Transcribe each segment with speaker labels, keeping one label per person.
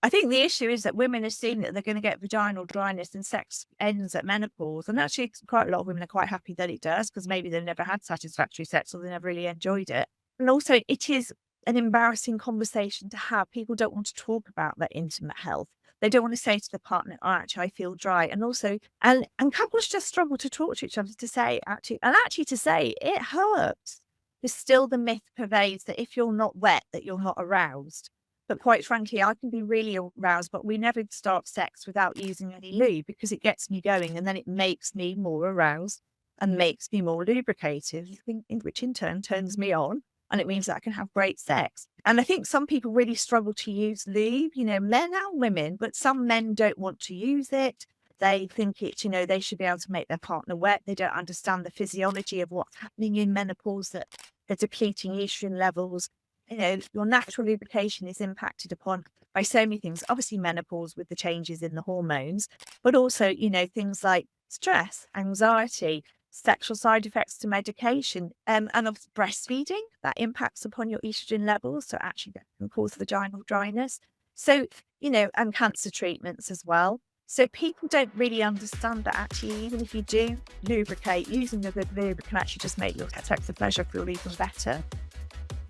Speaker 1: I think the issue is that women assume that they're going to get vaginal dryness and sex ends at menopause. And actually, quite a lot of women are quite happy that it does, because maybe they've never had satisfactory sex or they never really enjoyed it. And also, it is an embarrassing conversation to have. People don't want to talk about their intimate health. They don't want to say to the partner, oh, actually, I feel dry. And also, and couples just struggle to talk to each other to say, actually to say it hurts. There's still the myth pervades that if you're not wet, that you're not aroused. But quite frankly, I can be really aroused, but we never start sex without using any lube, because it gets me going and then it makes me more aroused and makes me more lubricated, which in turn turns me on. And it means that I can have great sex. And I think some people really struggle to use lube, men and women, but some men don't want to use it. They think they should be able to make their partner wet. They don't understand the physiology of what's happening in menopause, that they're depleting estrogen levels. Your natural lubrication is impacted upon by so many things. Obviously, menopause with the changes in the hormones, but also, things like stress, anxiety, sexual side effects to medication, and obviously breastfeeding that impacts upon your estrogen levels. So actually that can cause vaginal dryness. So, and cancer treatments as well. So people don't really understand that actually, even if you do lubricate, using a good lube can actually just make your sex pleasure feel even better.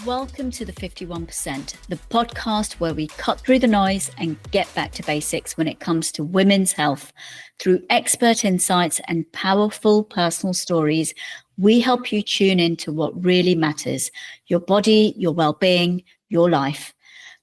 Speaker 2: Welcome to the 51%, the podcast where we cut through the noise and get back to basics when it comes to women's health. Through expert insights and powerful personal stories, we help you tune into what really matters: your body, your well-being, your life.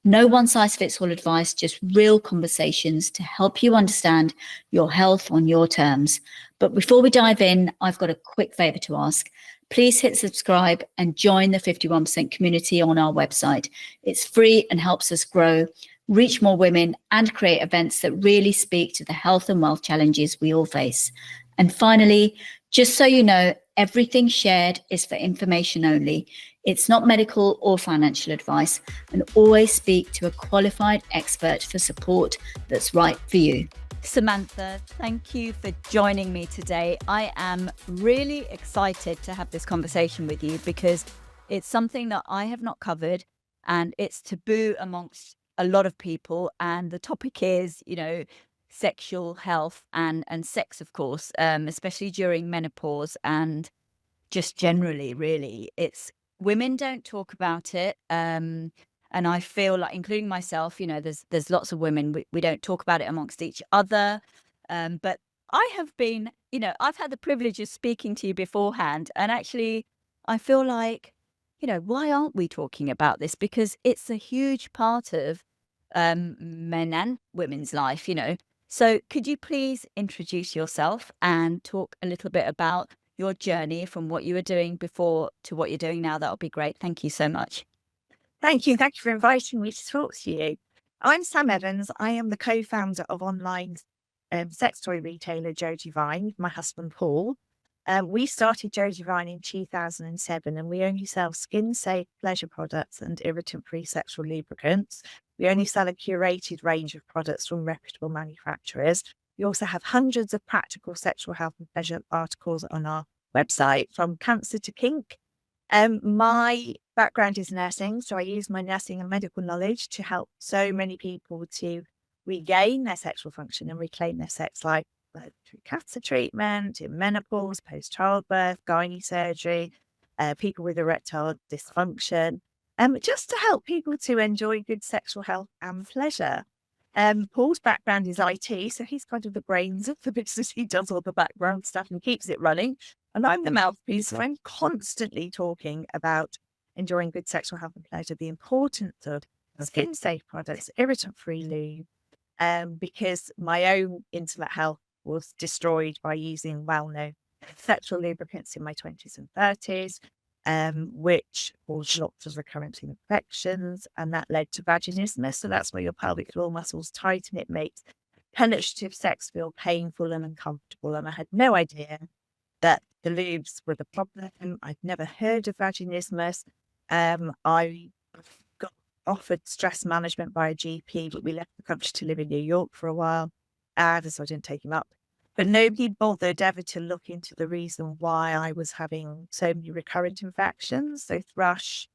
Speaker 2: No one-size-fits-all advice, just real conversations to help you understand your health on your terms. But before we dive in, I've got a quick favor to ask. Please hit subscribe and join the 51% community on our website. It's free and helps us grow, reach more women, and create events that really speak to the health and wealth challenges we all face. And finally, just so you know, everything shared is for information only. It's not medical or financial advice, and always speak to a qualified expert for support that's right for you. Samantha, thank you for joining me today. I am really excited to have this conversation with you because it's something that I have not covered, and it's taboo amongst a lot of people. And the topic is, sexual health and sex, of course, especially during menopause and just generally, really. It's women don't talk about it. And I feel like, including myself, there's lots of women, we don't talk about it amongst each other. But I have been, I've had the privilege of speaking to you beforehand. And actually, I feel like, why aren't we talking about this? Because it's a huge part of men and women's life, So could you please introduce yourself and talk a little bit about your journey from what you were doing before to what you're doing now? That would be great. Thank you so much.
Speaker 1: Thank you. Thank you for inviting me to talk to you. I'm Sam Evans. I am the co-founder of online sex toy retailer Joe Divine with my husband, Paul. We started Joe Divine in 2007, and we only sell skin-safe pleasure products and irritant-free sexual lubricants. We only sell a curated range of products from reputable manufacturers. We also have hundreds of practical sexual health and pleasure articles on our website, from cancer to kink. My background is nursing, so I use my nursing and medical knowledge to help so many people to regain their sexual function and reclaim their sex life, through cancer treatment, in menopause, post-childbirth, gynae surgery, people with erectile dysfunction, just to help people to enjoy good sexual health and pleasure. Paul's background is IT, so he's kind of the brains of the business. He does all the background stuff and keeps it running. And I'm the mouthpiece, so I'm constantly talking about enjoying good sexual health and pleasure, the importance of skin-safe products, irritant-free lube, because my own intimate health was destroyed by using well-known sexual lubricants in my 20s and 30s, which caused lots of recurrent infections, and that led to vaginismus. So that's where your pelvic floor muscles tighten. It makes penetrative sex feel painful and uncomfortable. And I had no idea that the lubes were the problem. I'd never heard of vaginismus. I got offered stress management by a GP, but we left the country to live in New York for a while, so I didn't take him up. But nobody bothered ever to look into the reason why I was having so many recurrent infections. So thrush,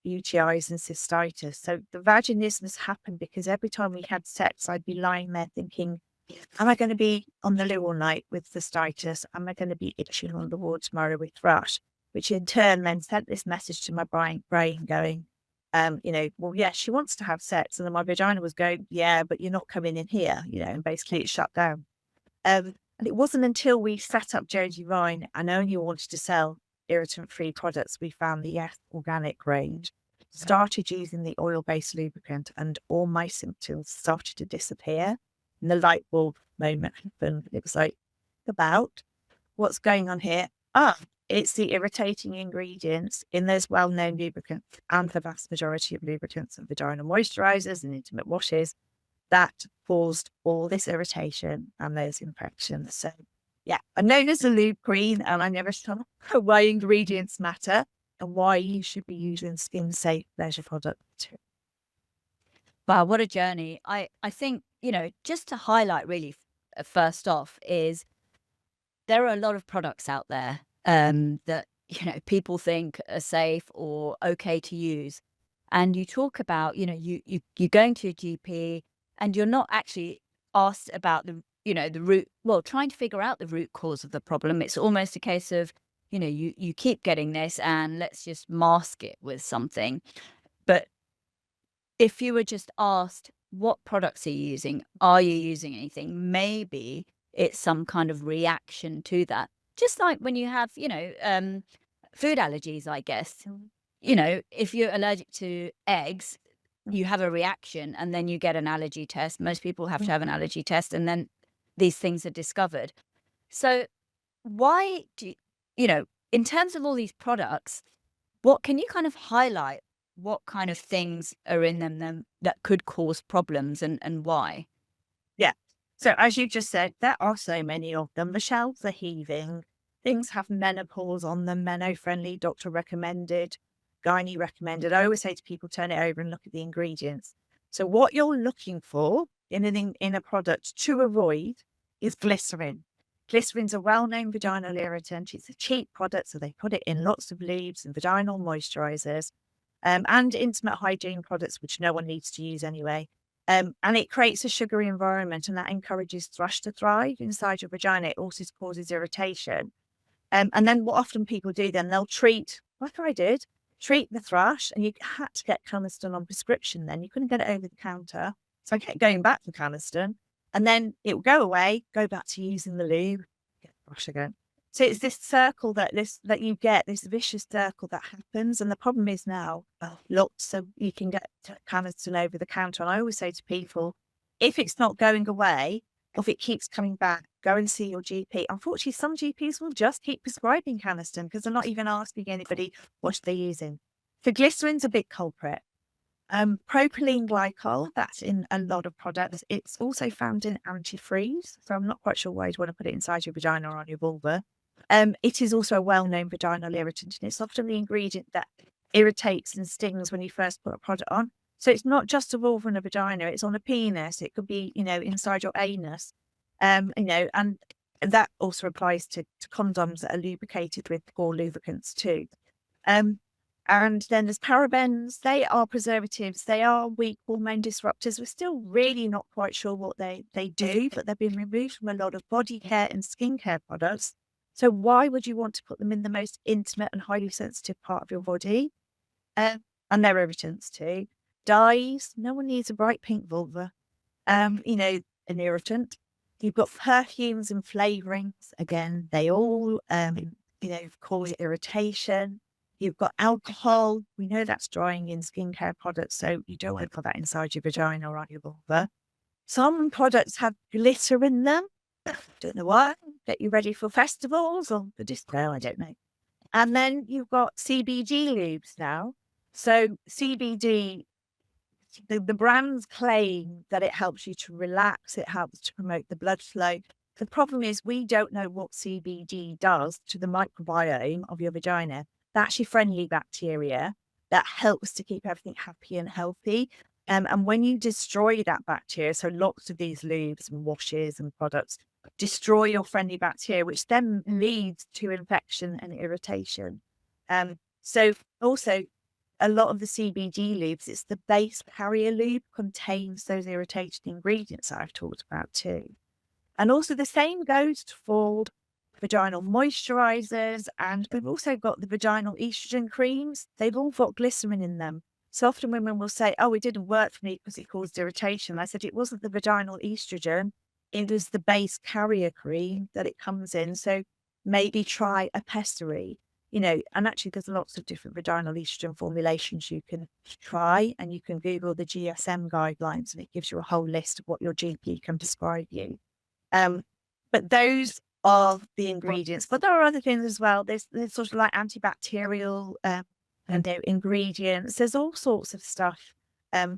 Speaker 1: UTIs and cystitis. So the vaginismus happened because every time we had sex, I'd be lying there thinking, am I going to be on the loo all night with cystitis? Am I going to be itching on the ward tomorrow with thrush? Which in turn then sent this message to my brain going, well, yeah, she wants to have sex. And then my vagina was going, yeah, but you're not coming in here, and basically it shut down. And it wasn't until we set up Jodie Vine and only wanted to sell irritant-free products, we found the Yes Organic range, started using the oil-based lubricant, and all my symptoms started to disappear. And the light bulb moment happened. It was like, about what's going on here? It's the irritating ingredients in those well-known lubricants and the vast majority of lubricants and vaginal moisturisers and intimate washes that caused all this irritation and those infections. So yeah, I'm known as the Lube Queen, and I never saw why ingredients matter and why you should be using skin-safe pleasure products too.
Speaker 2: Wow, what a journey. I think, just to highlight really first off is there are a lot of products out there that, people think are safe or okay to use. And you talk about, you're going to a GP and you're not actually asked about the root, trying to figure out the root cause of the problem. It's almost a case of, you keep getting this and let's just mask it with something. But if you were just asked, what products are you using? Are you using anything? Maybe it's some kind of reaction to that. Just like when you have, food allergies, I guess. If you're allergic to eggs, you have a reaction and then you get an allergy test. Most people have to have an allergy test and then these things are discovered. So why do in terms of all these products, what can you kind of highlight what kind of things are in them that could cause problems and why?
Speaker 1: Yeah. So as you just said, there are so many of them. The shelves are heaving. Things have menopause on them, meno-friendly, doctor recommended, gynae recommended. I always say to people, turn it over and look at the ingredients. So what you're looking for in a product to avoid is glycerin. Glycerin's a well-known vaginal irritant. It's a cheap product, so they put it in lots of lubes and vaginal moisturisers and intimate hygiene products, which no one needs to use anyway. And it creates a sugary environment, and that encourages thrush to thrive inside your vagina. It also causes irritation. And then what often people do then, they'll treat, like I did, treat the thrush, and you had to get Canesten on prescription then. You couldn't get it over the counter. So I kept going back to Canesten, and then it will go away, go back to using the lube, get thrush again. So it's this circle that you get, this vicious circle that happens. And the problem is now, lots, so you can get Canesten over the counter. And I always say to people, if it's not going away, or if it keeps coming back, go and see your GP. Unfortunately, some GPs will just keep prescribing Canesten because they're not even asking anybody what they're using. So glycerin's a big culprit. Propylene glycol, that's in a lot of products. It's also found in antifreeze. So I'm not quite sure why you'd want to put it inside your vagina or on your vulva. It is also a well-known vaginal irritant, and it's often the ingredient that irritates and stings when you first put a product on. So it's not just a vulva and a vagina, it's on a penis. It could be, inside your anus, and that also applies to condoms that are lubricated with poor lubricants too. And then there's parabens. They are preservatives. They are weak hormone disruptors. We're still really not quite sure what they do, but they've been removed from a lot of body care and skincare products. So why would you want to put them in the most intimate and highly sensitive part of your body? And they're irritants too. Dyes. No one needs a bright pink vulva. An irritant. You've got perfumes and flavorings. Again, they all, cause irritation. You've got alcohol. We know that's drying in skincare products, so you don't want to put that inside your vagina or on your vulva. Some products have glitter in them. Don't know why. Get you ready for festivals or the disco, I don't know. And then you've got CBD lubes now. So CBD, the brands claim that it helps you to relax, it helps to promote the blood flow. The problem is we don't know what CBD does to the microbiome of your vagina. They're actually friendly bacteria that helps to keep everything happy and healthy. And when you destroy that bacteria, so lots of these lubes and washes and products destroy your friendly bacteria, which then leads to infection and irritation. So also a lot of the CBD lubes, it's the base carrier lube contains those irritating ingredients that I've talked about too. And also the same goes for vaginal moisturisers, and we've also got the vaginal estrogen creams. They've all got glycerin in them. So often women will say, oh, it didn't work for me because it caused irritation. I said, it wasn't the vaginal estrogen. It was the base carrier cream that it comes in. So maybe try a pessary, and actually there's lots of different vaginal estrogen formulations you can try, and you can Google the GSM guidelines and it gives you a whole list of what your GP can prescribe you. But those are the ingredients. But there are other things as well. There's sort of like antibacterial ingredients. There's all sorts of stuff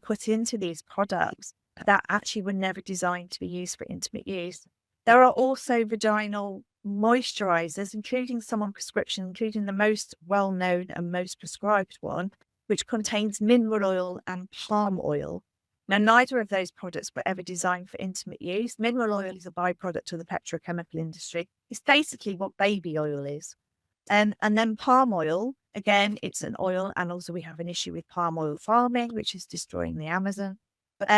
Speaker 1: put into these products that actually were never designed to be used for intimate use. There are also vaginal moisturisers, including some on prescription, including the most well-known and most prescribed one, which contains mineral oil and palm oil. Now, neither of those products were ever designed for intimate use. Mineral oil is a byproduct of the petrochemical industry. It's basically what baby oil is. And then palm oil, again, it's an oil. And also we have an issue with palm oil farming, which is destroying the Amazon. But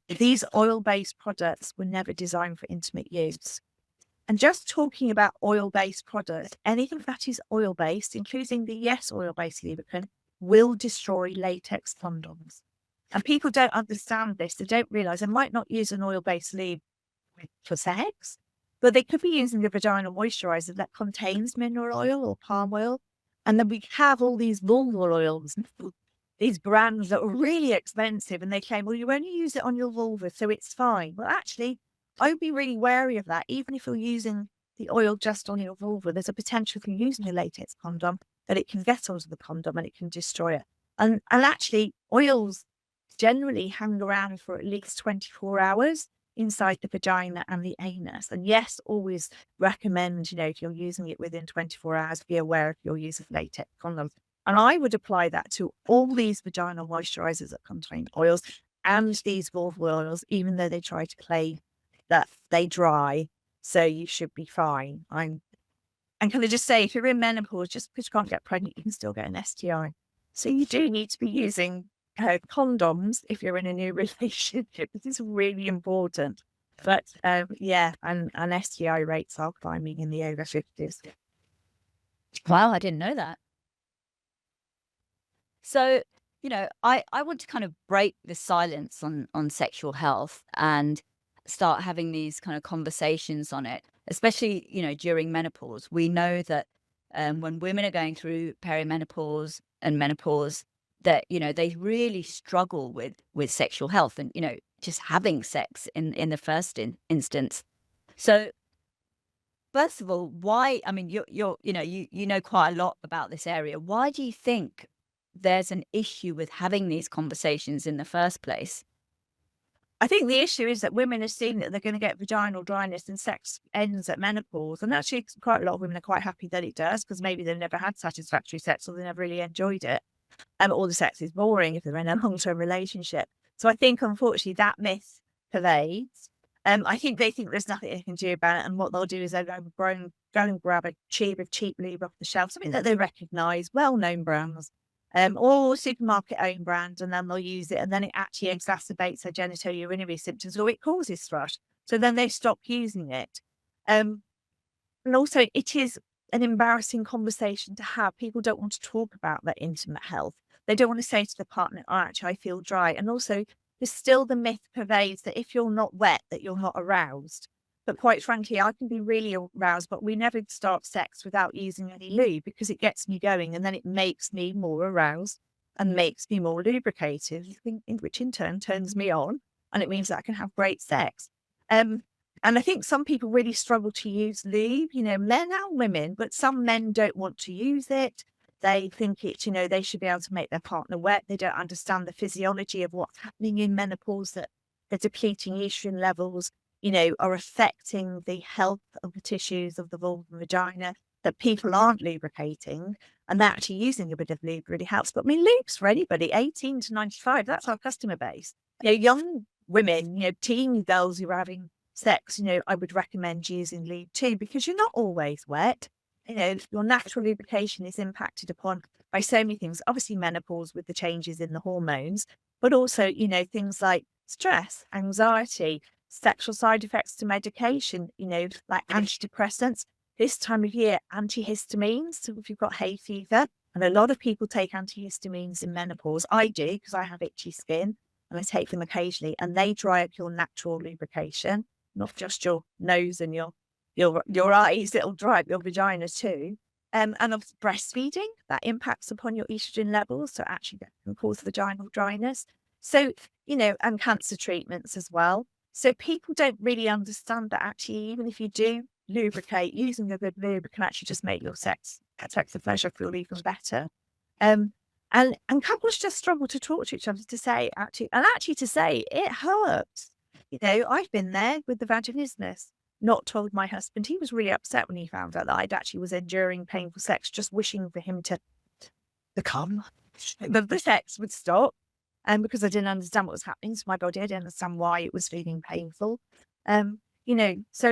Speaker 1: these oil-based products were never designed for intimate use. And just talking about oil-based products, anything that is oil-based, including the Yes oil-based lubricant, will destroy latex condoms. And people don't understand this. They don't realise they might not use an oil-based lube for sex, but they could be using a vaginal moisturiser that contains mineral oil or palm oil. And then we have all these vulval oils, these brands that are really expensive, and they claim, well, you only use it on your vulva, so it's fine. Well, actually, I would be really wary of that. Even if you're using the oil just on your vulva, there's a potential for using a latex condom that it can get onto the condom and it can destroy it. And actually, oils generally hang around for at least 24 hours inside the vagina and the anus. And yes, always recommend, if you're using it within 24 hours, be aware if you're using latex condoms. And I would apply that to all these vaginal moisturisers that contain oils and these vulval oils, even though they try to claim that they dry, so you should be fine. And can I just say, if you're in menopause, just because you can't get pregnant, you can still get an STI. So you do need to be using condoms if you're in a new relationship. This is really important. But and STI rates are climbing in the over 50s.
Speaker 2: Wow, I didn't know that. So, I want to kind of break the silence on sexual health and start having these kind of conversations on it, especially, during menopause. We know that when women are going through perimenopause and menopause, that, they really struggle with sexual health and, just having sex in the first instance. So first of all, why, I mean, you know quite a lot about this area. Why do you think there's an issue with having these conversations in the first place?
Speaker 1: I think the issue is that women assume that they're going to get vaginal dryness and sex ends at menopause. And actually, quite a lot of women are quite happy that it does, because maybe they've never had satisfactory sex or they never really enjoyed it. Or the sex is boring if they're in a long-term relationship. So I think, unfortunately, that myth pervades. I think they think there's nothing they can do about it. And what they'll do is they'll go and grab a tube of cheap lube off the shelf, something that they recognise, well-known brands. Or supermarket own brand, and then they'll use it, and then it actually exacerbates their genital urinary symptoms, or it causes thrush. So then they stop using it. And also, it is an embarrassing conversation to have. People don't want to talk about their intimate health. They don't want to say to the partner, oh, actually, I feel dry. And also, there's still the myth pervades that if you're not wet, that you're not aroused. But quite frankly, I can be really aroused, but we never start sex without using any lube, because it gets me going and then it makes me more aroused and makes me more lubricated, which in turn turns me on, and it means that I can have great sex. And I think some people really struggle to use lube, men and women, but some men don't want to use it. They think they should be able to make their partner wet. They don't understand the physiology of what's happening in menopause, that the depleting estrogen levels are affecting the health of the tissues of the vulva and vagina, that people aren't lubricating, and that actually using a bit of lube really helps. But I mean, lube's for anybody, 18 to 95, that's our customer base. Young women, teen girls who are having sex, I would recommend using lube too, because you're not always wet. Your natural lubrication is impacted upon by so many things. Obviously, menopause with the changes in the hormones, but also, things like stress, anxiety, sexual side effects to medication, like antidepressants. This time of year, antihistamines. So if you've got hay fever, and a lot of people take antihistamines in menopause. I do because I have itchy skin and I take them occasionally, and they dry up your natural lubrication, not just your nose and your eyes. It'll dry up your vagina too. And obviously breastfeeding, that impacts upon your estrogen levels. So actually that can cause vaginal dryness. So, and cancer treatments as well. So people don't really understand that actually, even if you do lubricate, using a good lube can actually just make your sex and pleasure feel even better. And couples just struggle to talk to each other to say actually to say it hurts. I've been there with the vaginismus. Not told my husband. He was really upset when he found out that I'd actually was enduring painful sex, just wishing for him to come. The sex would stop. And because I didn't understand what was happening to my body, I didn't understand why it was feeling painful. So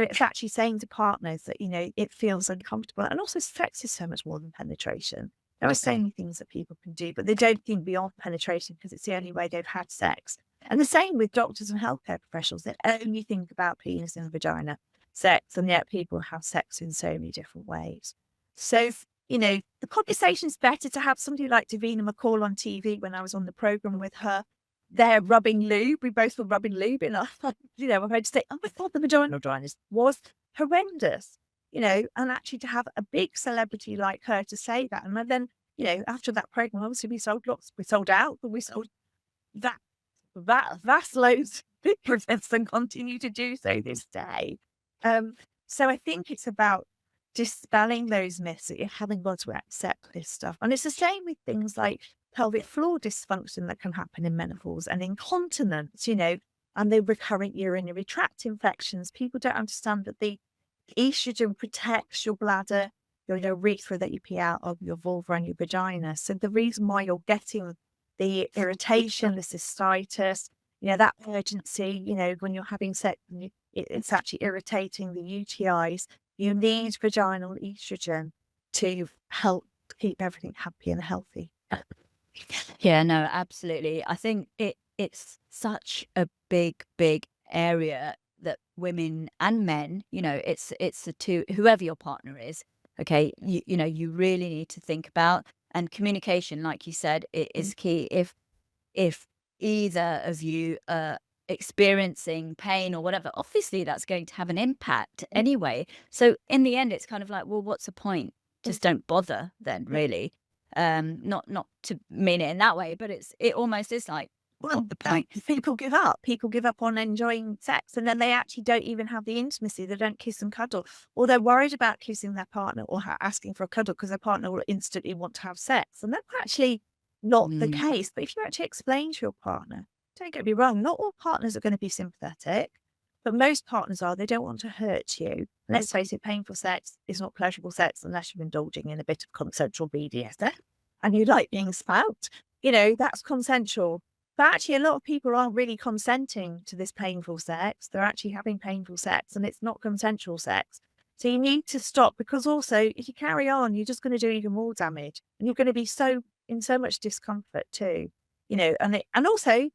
Speaker 1: it's actually saying to partners that, it feels uncomfortable. And also sex is so much more than penetration. There are so many things that people can do, but they don't think beyond penetration because it's the only way they've had sex. And the same with doctors and healthcare professionals. They only think about penis and vagina sex, and yet people have sex in so many different ways. So, the conversation's better to have somebody like Davina McCall on TV when I was on the program with her. They're rubbing lube. We both were rubbing lube in our, I've heard to say, oh, I thought the vaginal dryness was horrendous, and actually to have a big celebrity like her to say that. And then, after that program, obviously we sold lots. We sold out, but we sold vast loads of lubricants and continue to do so this day. So I think it's about dispelling those myths that you're having got to accept this stuff. And it's the same with things like pelvic floor dysfunction that can happen in menopause and incontinence, and the recurrent urinary tract infections. People don't understand that the estrogen protects your bladder, your urethra that you pee out of, your vulva and your vagina. So the reason why you're getting the irritation, the cystitis, that urgency, when you're having sex, it's actually irritating the UTIs. You need vaginal estrogen to help keep everything happy and healthy.
Speaker 2: Yeah, no, absolutely. I think it's such a big area that women and men, it's the two, whoever your partner is, okay, you really need to think about. And communication, like you said, it is key. If either of you are experiencing pain or whatever, obviously that's going to have an impact anyway. So in the end, it's kind of like, well, what's the point? Just don't bother then, really. Not to mean it in that way, but it almost is like,
Speaker 1: well, the point is people give up. People give up on enjoying sex, and then they actually don't even have the intimacy. They don't kiss and cuddle, or they're worried about kissing their partner or asking for a cuddle because their partner will instantly want to have sex. And that's actually not the case. But if you actually explain to your partner, don't get me wrong, not all partners are going to be sympathetic, but most partners are. They don't want to hurt you. Let's face it, painful sex is not pleasurable sex unless you're indulging in a bit of consensual BDSM and you like being spout. That's consensual. But actually, a lot of people aren't really consenting to this painful sex. They're actually having painful sex, and it's not consensual sex. So you need to stop, because also, if you carry on, you're just going to do even more damage, and you're going to be in so much discomfort too. And also,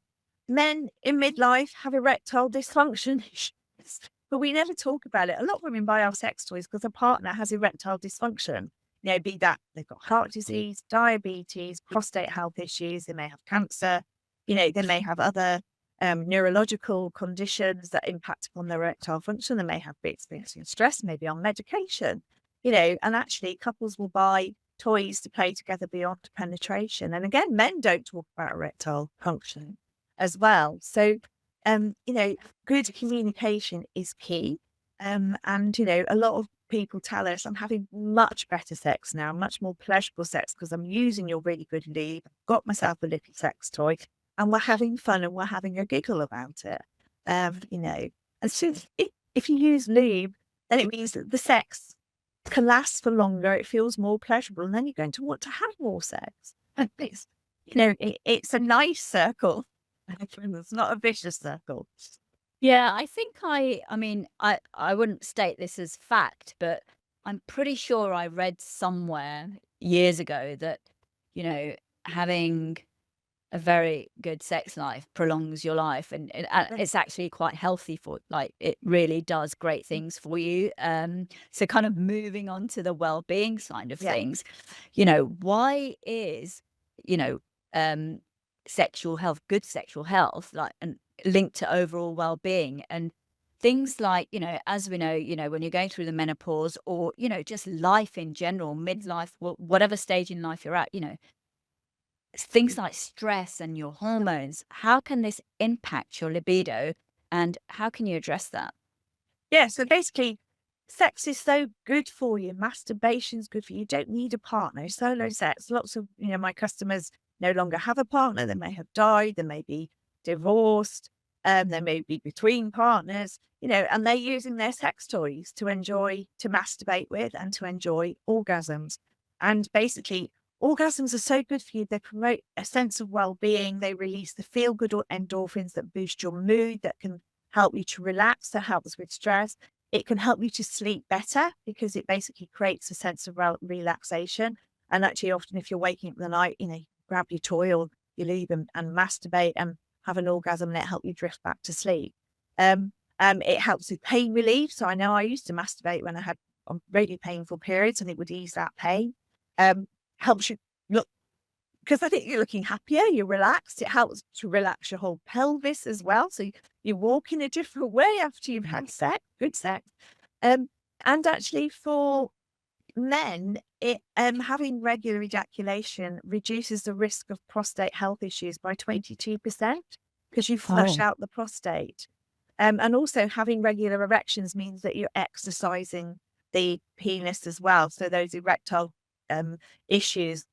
Speaker 1: men in midlife have erectile dysfunction issues, but we never talk about it. A lot of women buy our sex toys because a partner has erectile dysfunction. Be that they've got heart disease, diabetes, prostate health issues, they may have cancer. They may have other neurological conditions that impact upon their erectile function. They may be experiencing stress, maybe on medication, and actually couples will buy toys to play together beyond penetration. And again, men don't talk about erectile function as well. So, good communication is key. And, a lot of people tell us, I'm having much better sex now, much more pleasurable sex because I'm using your really good lube. I've got myself a little sex toy. And we're having fun and we're having a giggle about it. And so if you use lube, then it means that the sex can last for longer. It feels more pleasurable, and then you're going to want to have more sex. And it's a nice circle. It's not a vicious circle.
Speaker 2: Yeah, I think I wouldn't state this as fact, but I'm pretty sure I read somewhere years ago that having a very good sex life prolongs your life, and it's actually quite healthy for, like, it really does great things for you. So kind of moving on to the well-being side of things, why is, um, good sexual health, like, and linked to overall well-being, and things like, as we know, when you're going through the menopause, or, just life in general, midlife, whatever stage in life you're at, things like stress and your hormones, how can this impact your libido, and how can you address that?
Speaker 1: Yeah, so basically, sex is so good for you. Masturbation's good for you. You don't need a partner. Solo sex. Lots of, my customers no longer have a partner. They may have died. They may be divorced. They may be between partners, and they're using their sex toys to masturbate with and to enjoy orgasms. And basically, orgasms are so good for you. They promote a sense of well-being. They release the feel-good endorphins that boost your mood, that can help you to relax, that helps with stress. It can help you to sleep better because it basically creates a sense of relaxation. And actually, often if you're waking up in the night, grab your toy or your lube and masturbate and have an orgasm, and it helps you drift back to sleep. It helps with pain relief. So I know I used to masturbate when I had really painful periods, and it would ease that pain. Helps you look, because I think you're looking happier, you're relaxed. It helps to relax your whole pelvis as well. So you walk in a different way after you've had good sex. And actually for men, having regular ejaculation reduces the risk of prostate health issues by 22% because you flush out the prostate. And also having regular erections means that you're exercising the penis as well. So those erectile issues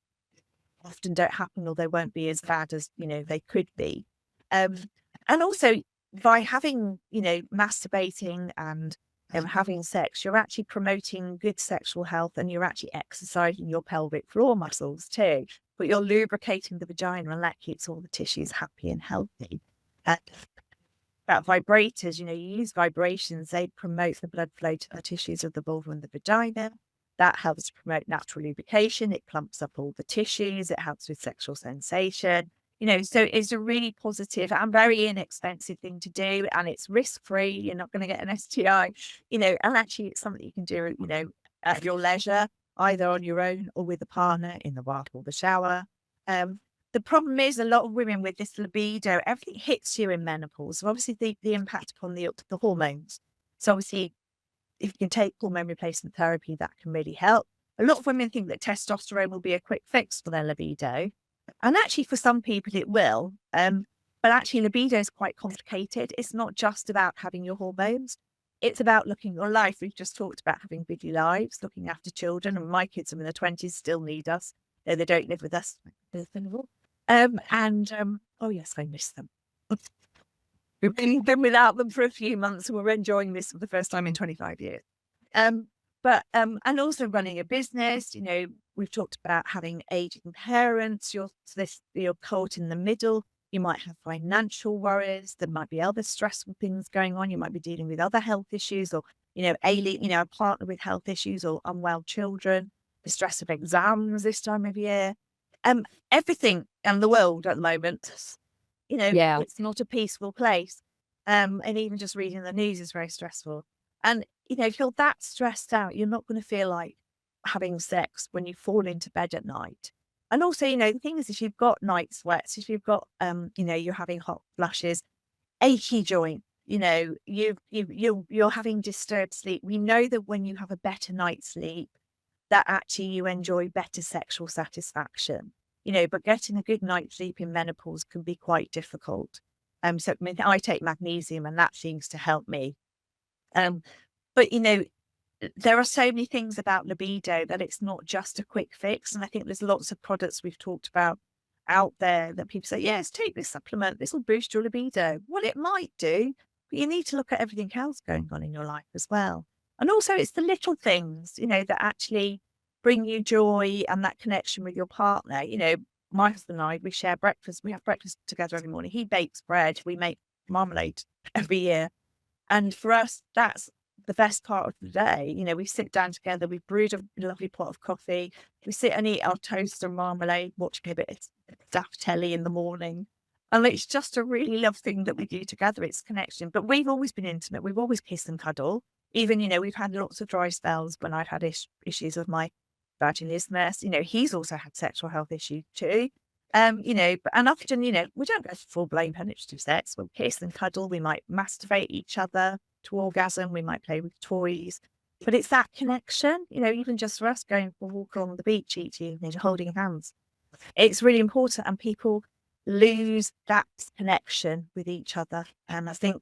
Speaker 1: often don't happen, or they won't be as bad as they could be. And also by having masturbating and having sex, you're actually promoting good sexual health, and you're actually exercising your pelvic floor muscles too, but you're lubricating the vagina, and that keeps all the tissues happy and healthy. About vibrators, you use vibrations, they promote the blood flow to the tissues of the vulva and the vagina. That helps to promote natural lubrication. It plumps up all the tissues. It helps with sexual sensation. So it's a really positive and very inexpensive thing to do, and it's risk-free. You're not going to get an STI, and actually it's something you can do, at your leisure, either on your own or with a partner in the bath or the shower. The problem is a lot of women with this libido, everything hits you in menopause. So obviously the impact upon the hormones. So obviously, if you can take hormone replacement therapy, that can really help. A lot of women think that testosterone will be a quick fix for their libido. And actually, for some people, it will. But actually, libido is quite complicated. It's not just about having your hormones. It's about looking at your life. We've just talked about having busy lives, looking after children. And my kids are in their 20s, still need us. Though they don't live with us. Oh, yes, I miss them. We've been without them for a few months, and we're enjoying this for the first time in 25 years. And also running a business, we've talked about having aging parents. You're caught in the middle. You might have financial worries. There might be other stressful things going on. You might be dealing with other health issues, or, a partner with health issues, or unwell children, the stress of exams this time of year. Everything in the world at the moment, it's not a peaceful place. And even just reading the news is very stressful. And, if you're that stressed out, you're not going to feel like having sex when you fall into bed at night. And also, the thing is, if you've got night sweats, if you've got, you're having hot flushes, achy joint, you're having disturbed sleep. We know that when you have a better night's sleep, that actually you enjoy better sexual satisfaction. But getting a good night's sleep in menopause can be quite difficult. So I take magnesium, and that seems to help me. But there are so many things about libido that it's not just a quick fix. And I think there's lots of products we've talked about out there that people say, yes, take this supplement, this will boost your libido. Well, it might do, but you need to look at everything else going on in your life as well. And also it's the little things, that actually bring you joy and that connection with your partner. My husband and I, we share breakfast. We have breakfast together every morning. He bakes bread. We make marmalade every year. And for us, that's the best part of the day. We sit down together, we've brewed a lovely pot of coffee, we sit and eat our toast and marmalade, watching a bit of stuff telly in the morning. And it's just a really lovely thing that we do together. It's connection. But we've always been intimate. We've always kissed and cuddled. Even, we've had lots of dry spells when I've had issues with my vaginismus. He's also had sexual health issues too. And often, we don't go for full-blown penetrative sex. We'll kiss and cuddle. We might masturbate each other to orgasm. We might play with toys. But it's that connection, even just for us going for a walk on the beach each evening, holding hands. It's really important, and people lose that connection with each other. And I think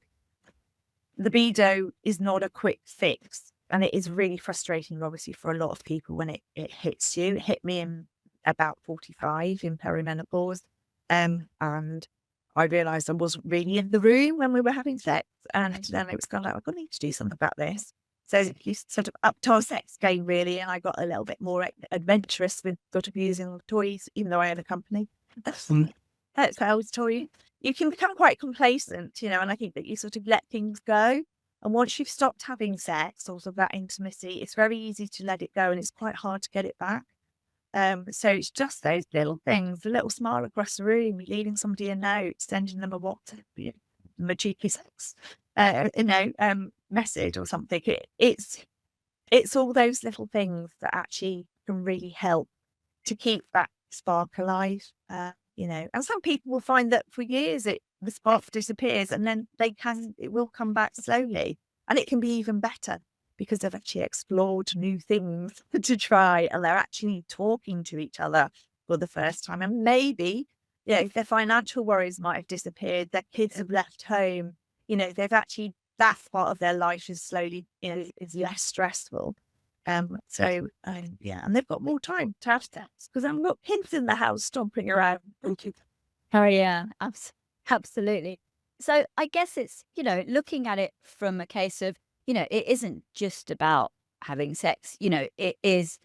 Speaker 1: libido is not a quick fix. And it is really frustrating, obviously, for a lot of people when it hits you. It hit me in about 45 in perimenopause. And I realised I wasn't really in the room when we were having sex. And then it was kind of like, I need to do something about this. So you sort of upped our sex game, really. And I got a little bit more adventurous with sort of using toys, even though I had a company. That's how I was toy. You can become quite complacent, and I think that you sort of let things go. And once you've stopped having sex, sort of that intimacy, it's very easy to let it go, and it's quite hard to get it back. So it's just those little things, a little smile across the room, leaving somebody a note, sending them a WhatsApp, a cheeky sex, message or something. It's all those little things that actually can really help to keep that spark alive. And some people will find that for years the spark disappears, and then it will come back slowly, and it can be even better because they've actually explored new things to try, and they're actually talking to each other for the first time. And maybe, if their financial worries might have disappeared, their kids have left home, they've actually, that part of their life is slowly, is less stressful. And they've got more time to have sex because I've got kids in the house stomping around.
Speaker 2: Oh, yeah, absolutely. So I guess it's, looking at it from a case of, it isn't just about having sex, it is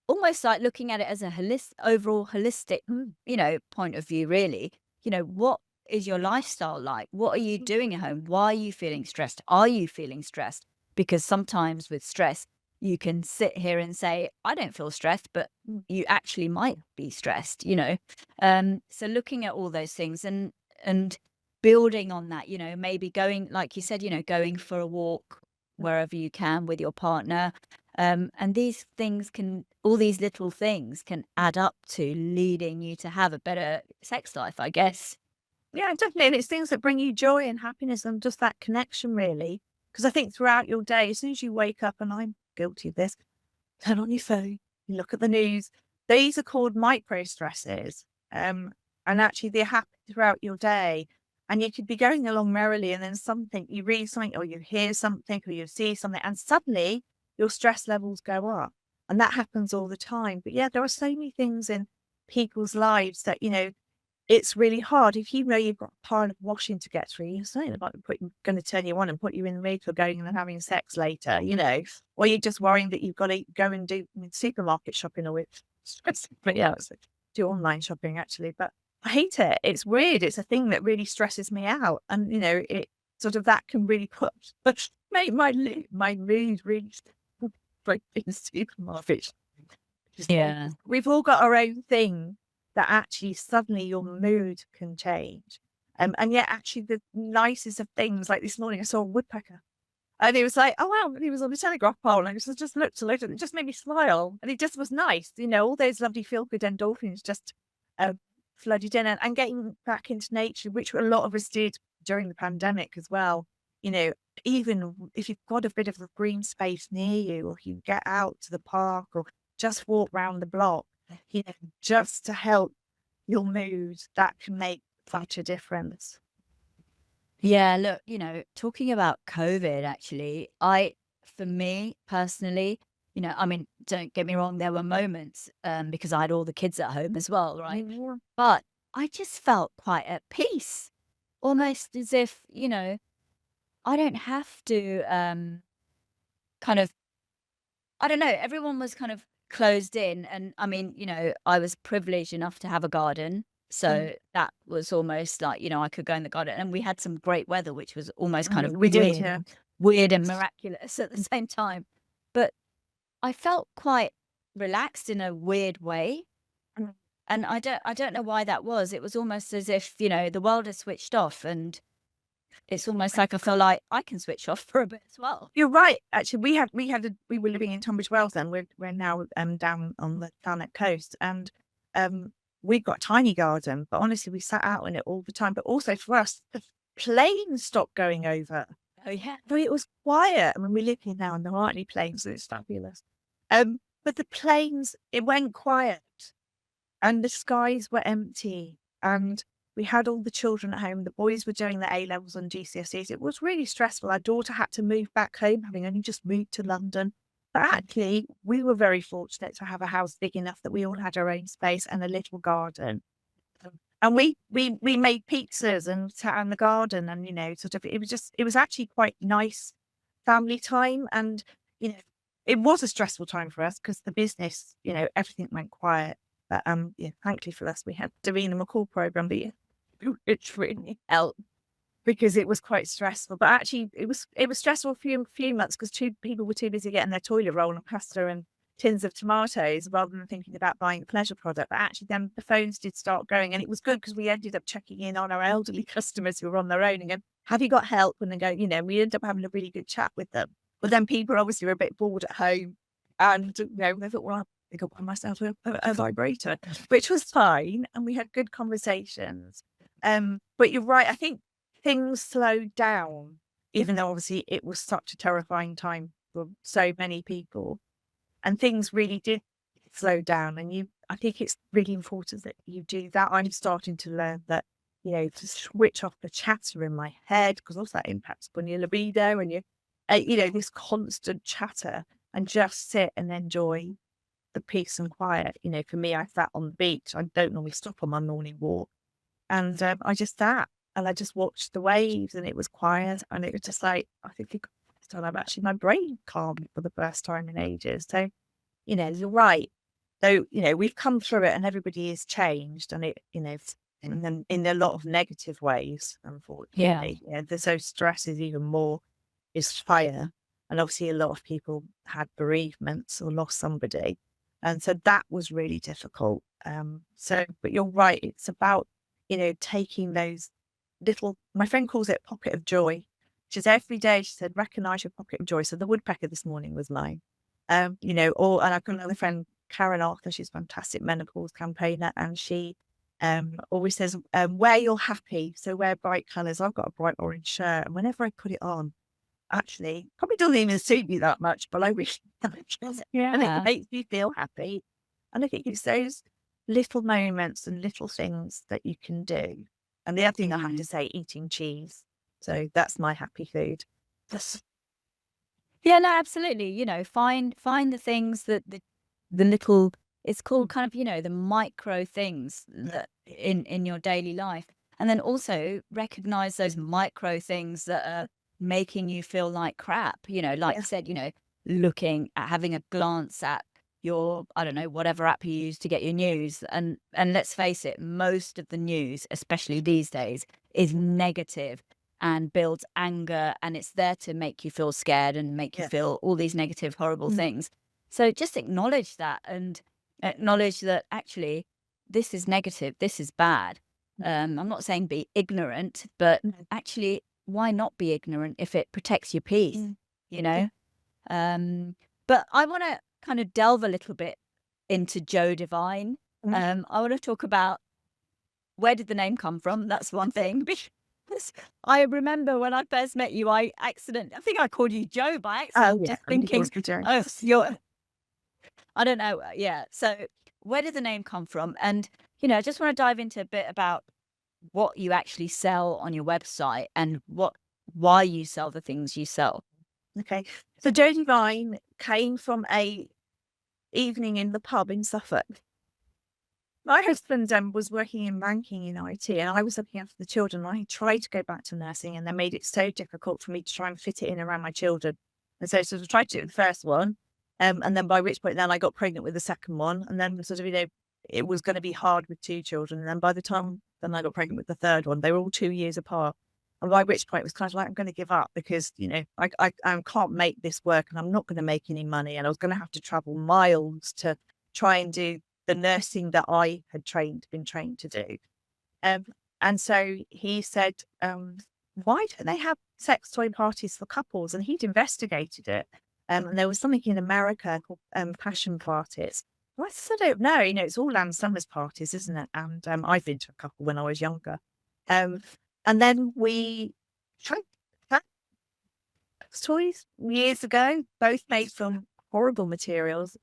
Speaker 2: almost like looking at it as a overall holistic, point of view, really. What is your lifestyle like? What are you doing at home? Why are you feeling stressed? Are you feeling stressed? Because sometimes with stress, you can sit here and say, I don't feel stressed, but you actually might be stressed, So looking at all those things and building on that, maybe going, like you said, going for a walk wherever you can with your partner. And all these little things can add up to leading you to have a better sex life, I guess.
Speaker 1: Yeah, definitely. And it's things that bring you joy and happiness and just that connection, really. Because I think throughout your day, as soon as you wake up, and I'm guilty of this, turn on your phone, you look at the news. These are called micro stresses. And actually they happen throughout your day. And you could be going along merrily, and then you read something, or you hear something, or you see something, and suddenly your stress levels go up. And that happens all the time. But yeah, there are so many things in people's lives that, it's really hard. If you know you've got a pile of washing to get through, you're saying about going to turn you on and put you in the mood for going and having sex later, or you're just worrying that you've got to go and do supermarket shopping, or but yeah, do online shopping actually. But I hate it. It's weird. It's a thing that really stresses me out, and it sort of that can really make my mood really like in the supermarket.
Speaker 2: Yeah.
Speaker 1: We've all got our own thing that actually suddenly your mood can change. And yet actually the nicest of things, like this morning I saw a woodpecker, and it was like, oh wow, he was on the telegraph pole, and I just looked at it, and it just made me smile, and it just was nice. All those lovely feel-good endorphins just flooded in, and getting back into nature, which a lot of us did during the pandemic as well. Even if you've got a bit of a green space near you, or you get out to the park, or just walk around the block, just to help your mood, that can make such a difference.
Speaker 2: Yeah, look, talking about COVID, actually, for me personally, don't get me wrong, there were moments, because I had all the kids at home as well, right?
Speaker 1: Yeah.
Speaker 2: But I just felt quite at peace, almost as if, I don't have to, kind of, I don't know, everyone was kind of closed in. And I was privileged enough to have a garden. So that was almost like, I could go in the garden, and we had some great weather, which was almost kind of
Speaker 1: We did,
Speaker 2: weird.
Speaker 1: yeah.
Speaker 2: weird and miraculous at the same time. But I felt quite relaxed in a weird way.
Speaker 1: Mm.
Speaker 2: And I don't know why that was. It was almost as if, the world has switched off, and it's almost like I feel like I can switch off for a bit as well.
Speaker 1: You're right. Actually, we were living in Tunbridge Wells then. We're now down on the Thanet coast, and we've got a tiny garden. But honestly, we sat out in it all the time. But also for us, the planes stopped going over.
Speaker 2: Oh, yeah.
Speaker 1: So it was quiet. I mean, we live here now, and there aren't any planes, so it's fabulous. But the planes, it went quiet, and the skies were empty, and we had all the children at home. The boys were doing their A-levels and GCSEs. It was really stressful. Our daughter had to move back home, having only just moved to London. But actually, we were very fortunate to have a house big enough that we all had our own space and a little garden. And we made pizzas and sat in the garden, and, sort of, it was actually quite nice family time. And, it was a stressful time for us because the business, everything went quiet. But thankfully for us, we had Davina McCall program, which really helped because it was quite stressful. But actually, it was stressful for a few months because people were too busy getting their toilet roll and pasta and tins of tomatoes rather than thinking about buying a pleasure product. But actually, then the phones did start going, and it was good because we ended up checking in on our elderly customers who were on their own and going, "Have you got help?" And then go, we ended up having a really good chat with them. But then people obviously were a bit bored at home, and they thought, "Well, I got by myself a vibrator," which was fine, and we had good conversations. But you're right. I think things slowed down, even though obviously it was such a terrifying time for so many people, and things really did slow down. And I think it's really important that you do that. I'm starting to learn that, to switch off the chatter in my head, because also that impacts on your libido and this constant chatter, and just sit and enjoy the peace and quiet. For me, I sat on the beach. I don't normally stop on my morning walk. And I just sat and I just watched the waves, and it was quiet. And it was just like, I think my brain calmed for the first time in ages. So, you're right. So, we've come through it, and everybody is changed, and in a lot of negative ways, unfortunately. So stress is even more, is higher. And obviously a lot of people had bereavements or lost somebody. And so that was really difficult. But you're right. It's about, taking those my friend calls it pocket of joy, which is every day, she said, recognize your pocket of joy. So the woodpecker this morning was mine. And I've got another friend, Karen Arthur, she's a fantastic menopause campaigner. And she always says, wear your happy. So wear bright colours. I've got a bright orange shirt. And whenever I put it on, actually probably doesn't even suit me that much, but I wish and it makes me feel happy. And I think it's those little moments and little things that you can do. And the other thing I have to say, eating cheese. So that's my happy food.
Speaker 2: Yeah, no, absolutely. Find the things that the little, it's called kind of, the micro things that in your daily life. And then also recognize those micro things that are making you feel like crap, like you said, looking at, having a glance at your, I don't know, whatever app you use to get your news. And let's face it, most of the news, especially these days, is negative and builds anger, and it's there to make you feel scared and make you feel all these negative, horrible things. So just acknowledge that, and acknowledge that actually this is negative, this is bad. I'm not saying be ignorant, but actually, why not be ignorant if it protects your peace, But I want to kind of delve a little bit into Joe Divine. I want to talk about, where did the name come from? That's one thing. Because I remember when I first met you, I think I called you Joe by accident, just thinking, oh, you're, I don't know. Yeah. So where did the name come from? And, I just want to dive into a bit about what you actually sell on your website and why you sell the things you sell.
Speaker 1: Okay. So Joe Divine came from a evening in the pub in Suffolk. My husband was working in banking in IT, and I was looking after the children. I tried to go back to nursing, and they made it so difficult for me to try and fit it in around my children. And so I tried to do the first one, and then by which point then I got pregnant with the second one, and then sort of, it was going to be hard with two children. And then by the time then I got pregnant with the third one, they were all 2 years apart. And by which point it was kind of like, I'm going to give up because, I can't make this work and I'm not going to make any money. And I was going to have to travel miles to try and do the nursing that I had been trained to do. And so he said, why don't they have sex toy parties for couples? And he'd investigated it. And there was something in America called passion parties. Well, I said, I don't know. It's all Ann Summers parties, isn't it? And I've been to a couple when I was younger. And then we tried sex toys years ago, both made from horrible materials,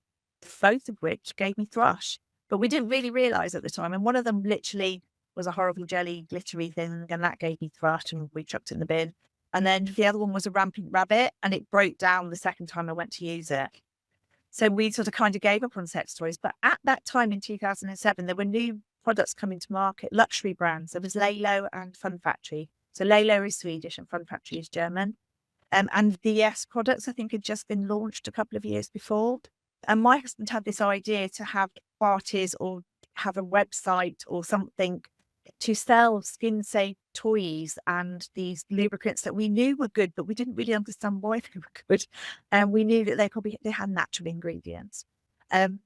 Speaker 1: both of which gave me thrush. But we didn't really realise at the time. And one of them literally was a horrible jelly glittery thing, and that gave me thrush, and we chucked it in the bin. And then the other one was a rampant rabbit, and it broke down the second time I went to use it. So we sort of kind of gave up on sex toys. But at that time in 2007, there were new products coming to market, luxury brands. There was Lalo and Fun Factory. So Lalo is Swedish and Fun Factory is German. And DS products, I think, had just been launched a couple of years before. And my husband had this idea to have parties or have a website or something to sell skin-safe toys and these lubricants that we knew were good, but we didn't really understand why they were good. And we knew that they had natural ingredients. And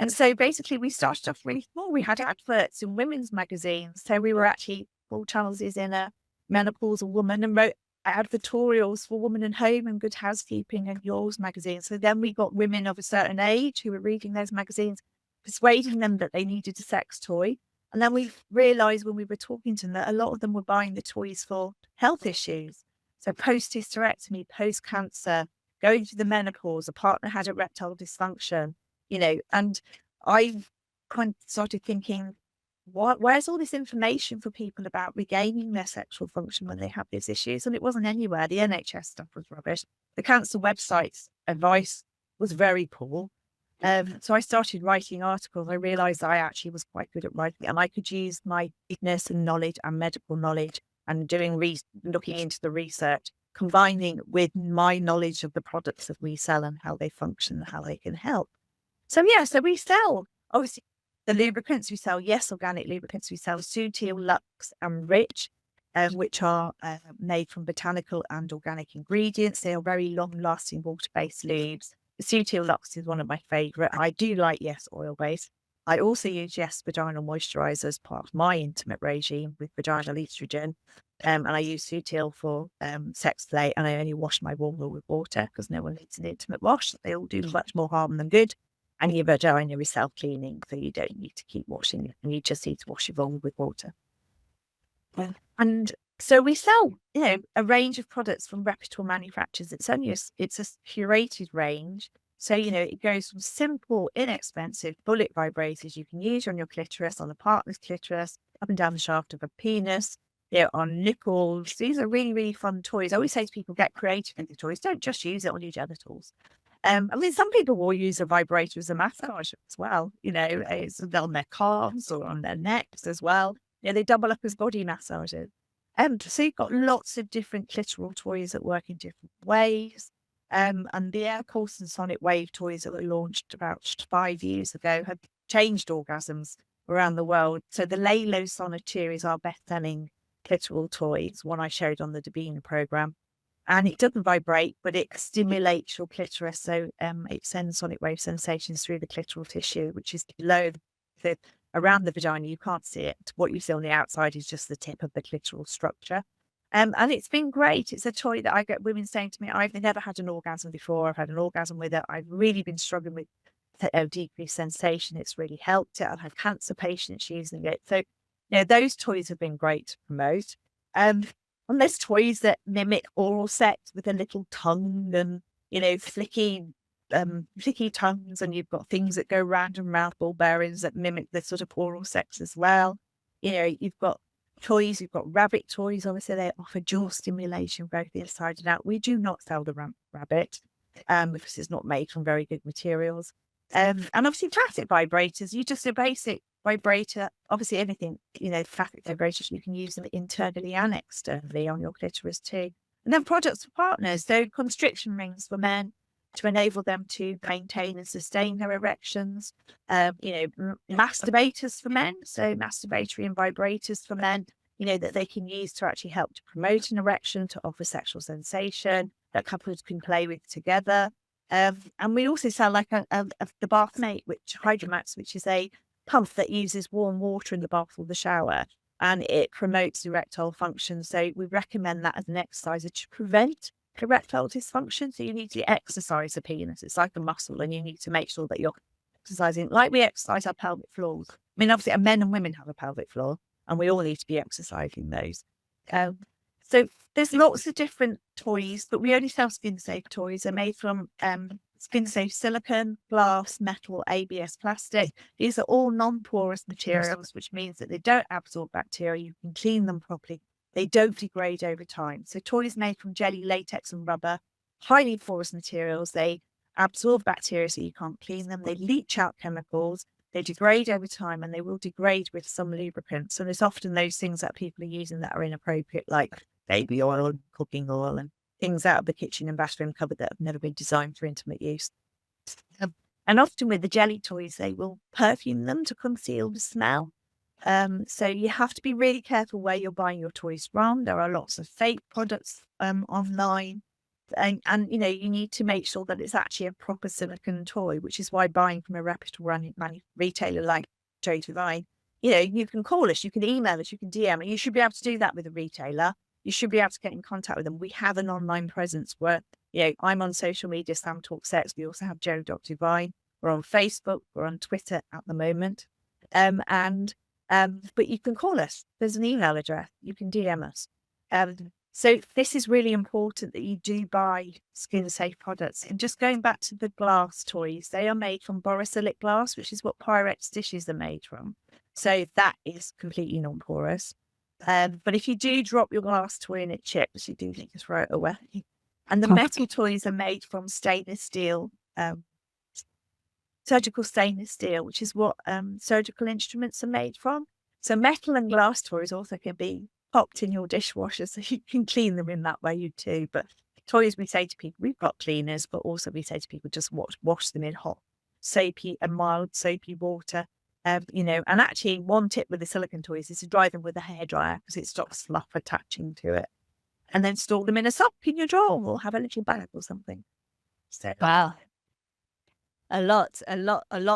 Speaker 1: so basically we started off really small. We had adverts in women's magazines. So we were actually, Paul Charles is in a Menopausal Woman and wrote advertorials for Woman and Home and Good Housekeeping and Yours magazine. So then we got women of a certain age who were reading those magazines, persuading them that they needed a sex toy. And then we realised when we were talking to them that a lot of them were buying the toys for health issues. So post-hysterectomy, post-cancer, going through the menopause, a partner had erectile dysfunction, and I kind of started thinking, where's all this information for people about regaining their sexual function when they have these issues? And it wasn't anywhere. The NHS stuff was rubbish. The cancer website's advice was very poor. So I started writing articles. I realised I actually was quite good at writing, and I could use my nursing knowledge and medical knowledge and looking into the research, combining with my knowledge of the products that we sell and how they function and how they can help. So we sell, obviously, the lubricants we sell. Yes, organic lubricants. We sell Sutil, Lux and Rich, which are made from botanical and organic ingredients. They are very long-lasting water-based lubes. The Sutil Lux is one of my favourite. I do like Yes oil-based. I also use Yes Vaginal Moisturiser as part of my intimate regime with vaginal estrogen. And I use Sutil for sex play, and I only wash my vulva with water because no one needs an intimate wash. They all do much more harm than good. And your vagina is self-cleaning, so you don't need to keep washing it, and you just need to wash your vulva with water. And so we sell, a range of products from reputable manufacturers. It's a curated range. So, it goes from simple, inexpensive bullet vibrators you can use on your clitoris, on a partner's clitoris, up and down the shaft of a penis, on nipples. These are really, really fun toys. I always say to people, get creative with the toys. Don't just use it on your genitals. Some people will use a vibrator as a massage as well. It's on their calves or on their necks as well. They double up as body massagers. So you've got lots of different clitoral toys that work in different ways. And the Air Course and Sonic Wave toys that were launched about 5 years ago have changed orgasms around the world. So the Lalo Sonneteer is our best-selling clitoral toy. It's one I showed on the Davina program. And it doesn't vibrate, but it stimulates your clitoris. So it sends sonic wave sensations through the clitoral tissue, which is below around the vagina. You can't see it. What you see on the outside is just the tip of the clitoral structure. And it's been great. It's a toy that I get women saying to me, I've never had an orgasm before. I've had an orgasm with it. I've really been struggling with decreased sensation. It's really helped it. I've had cancer patients using it. So, those toys have been great to promote. And there's toys that mimic oral sex with a little tongue and, flicky tongues, and you've got things that go round and round, ball bearings that mimic the sort of oral sex as well. You've got toys, you've got rabbit toys. Obviously, they offer jaw stimulation both inside and out. We do not sell the rabbit because it's not made from very good materials. And obviously, plastic vibrators, you just a basic vibrator. Obviously, anything, plastic vibrators, you can use them internally and externally on your clitoris too. And then products for partners, so constriction rings for men to enable them to maintain and sustain their erections. Masturbators for men, so masturbatory and vibrators for men. that they can use to actually help to promote an erection, to offer sexual sensation that couples can play with together. And we also sell like the bath mate, which Hydromax, which is a pump that uses warm water in the bath or the shower, and it promotes erectile function. So we recommend that as an exercise to prevent erectile dysfunction. So you need to exercise the penis. It's like a muscle, and you need to make sure that you're exercising like we exercise our pelvic floors. I mean, obviously, men and women have a pelvic floor, and we all need to be exercising those. So there's lots of different toys, but we only sell skin safe toys. They're made from skin safe silicone, glass, metal, ABS plastic. These are all non-porous materials, which means that they don't absorb bacteria. You can clean them properly. They don't degrade over time. So toys made from jelly, latex and rubber, highly porous materials. They absorb bacteria so you can't clean them. They leach out chemicals. They degrade over time, and they will degrade with some lubricants. And it's often those things that people are using that are inappropriate, like baby oil, cooking oil, and things out of the kitchen and bathroom cupboard that have never been designed for intimate use. And often with the jelly toys, they will perfume them to conceal the smell. So you have to be really careful where you're buying your toys from. There are lots of fake products online. And you need to make sure that it's actually a proper silicone toy, which is why buying from a reputable retailer like Joe Divine, you can call us, you can email us, you can DM, and you should be able to do that with a retailer. You should be able to get in contact with them. We have an online presence where, I'm on social media, Sam Talk Sex. We also have Joe.Divine. We're on Facebook. We're on Twitter at the moment. But you can call us. There's an email address. You can DM us. So this is really important that you do buy skin safe products. And just going back to the glass toys, they are made from borosilicate glass, which is what Pyrex dishes are made from. So that is completely non-porous. But if you do drop your glass toy and it chips, you do need to throw it away. And the metal toys are made from stainless steel, surgical stainless steel, which is what surgical instruments are made from. So metal and glass toys also can be popped in your dishwasher, so you can clean them in that way too. But toys, we say to people, we've got cleaners, but also we say to people, just wash them in hot, soapy and mild soapy water. And actually one tip with the silicone toys is to dry them with a hairdryer, because it stops fluff attaching to it. And then store them in a sock in your drawer, or have a little bag or something. So
Speaker 2: Wow. A lot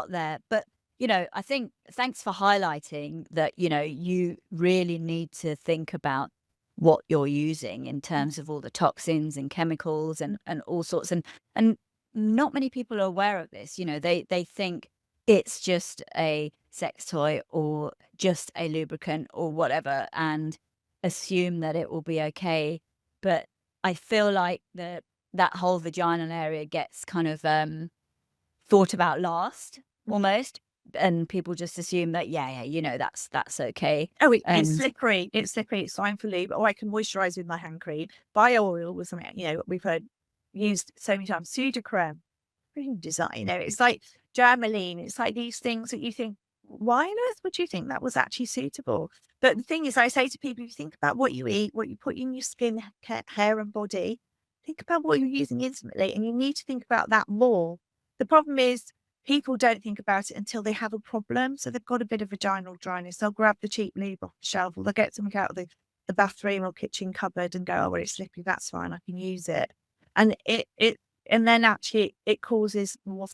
Speaker 2: there. But, I think thanks for highlighting that, you really need to think about what you're using in terms of all the toxins and chemicals and all sorts. And not many people are aware of this. They think it's just a sex toy or just a lubricant or whatever, and assume that it will be okay. But I feel like that whole vaginal area gets kind of thought about last almost, and people just assume that that's okay.
Speaker 1: Oh, it's slippery. It's slippery. It's fine for lube. Oh, I can moisturize with my hand cream. Bio oil was something we've heard used so many times. Sudocrem, design. It's like Germaline. It's like these things that you think, why on earth would you think that was actually suitable? But the thing is, I say to people, if you think about what you eat, what you put in your skin, hair, and body, think about what you're using intimately, and you need to think about that more. The problem is, people don't think about it until they have a problem. So they've got a bit of vaginal dryness. They'll grab the cheap lube off the shelf, or they'll get something out of the bathroom or kitchen cupboard and go, oh, well, it's slippery. That's fine. I can use it. And and then actually it causes more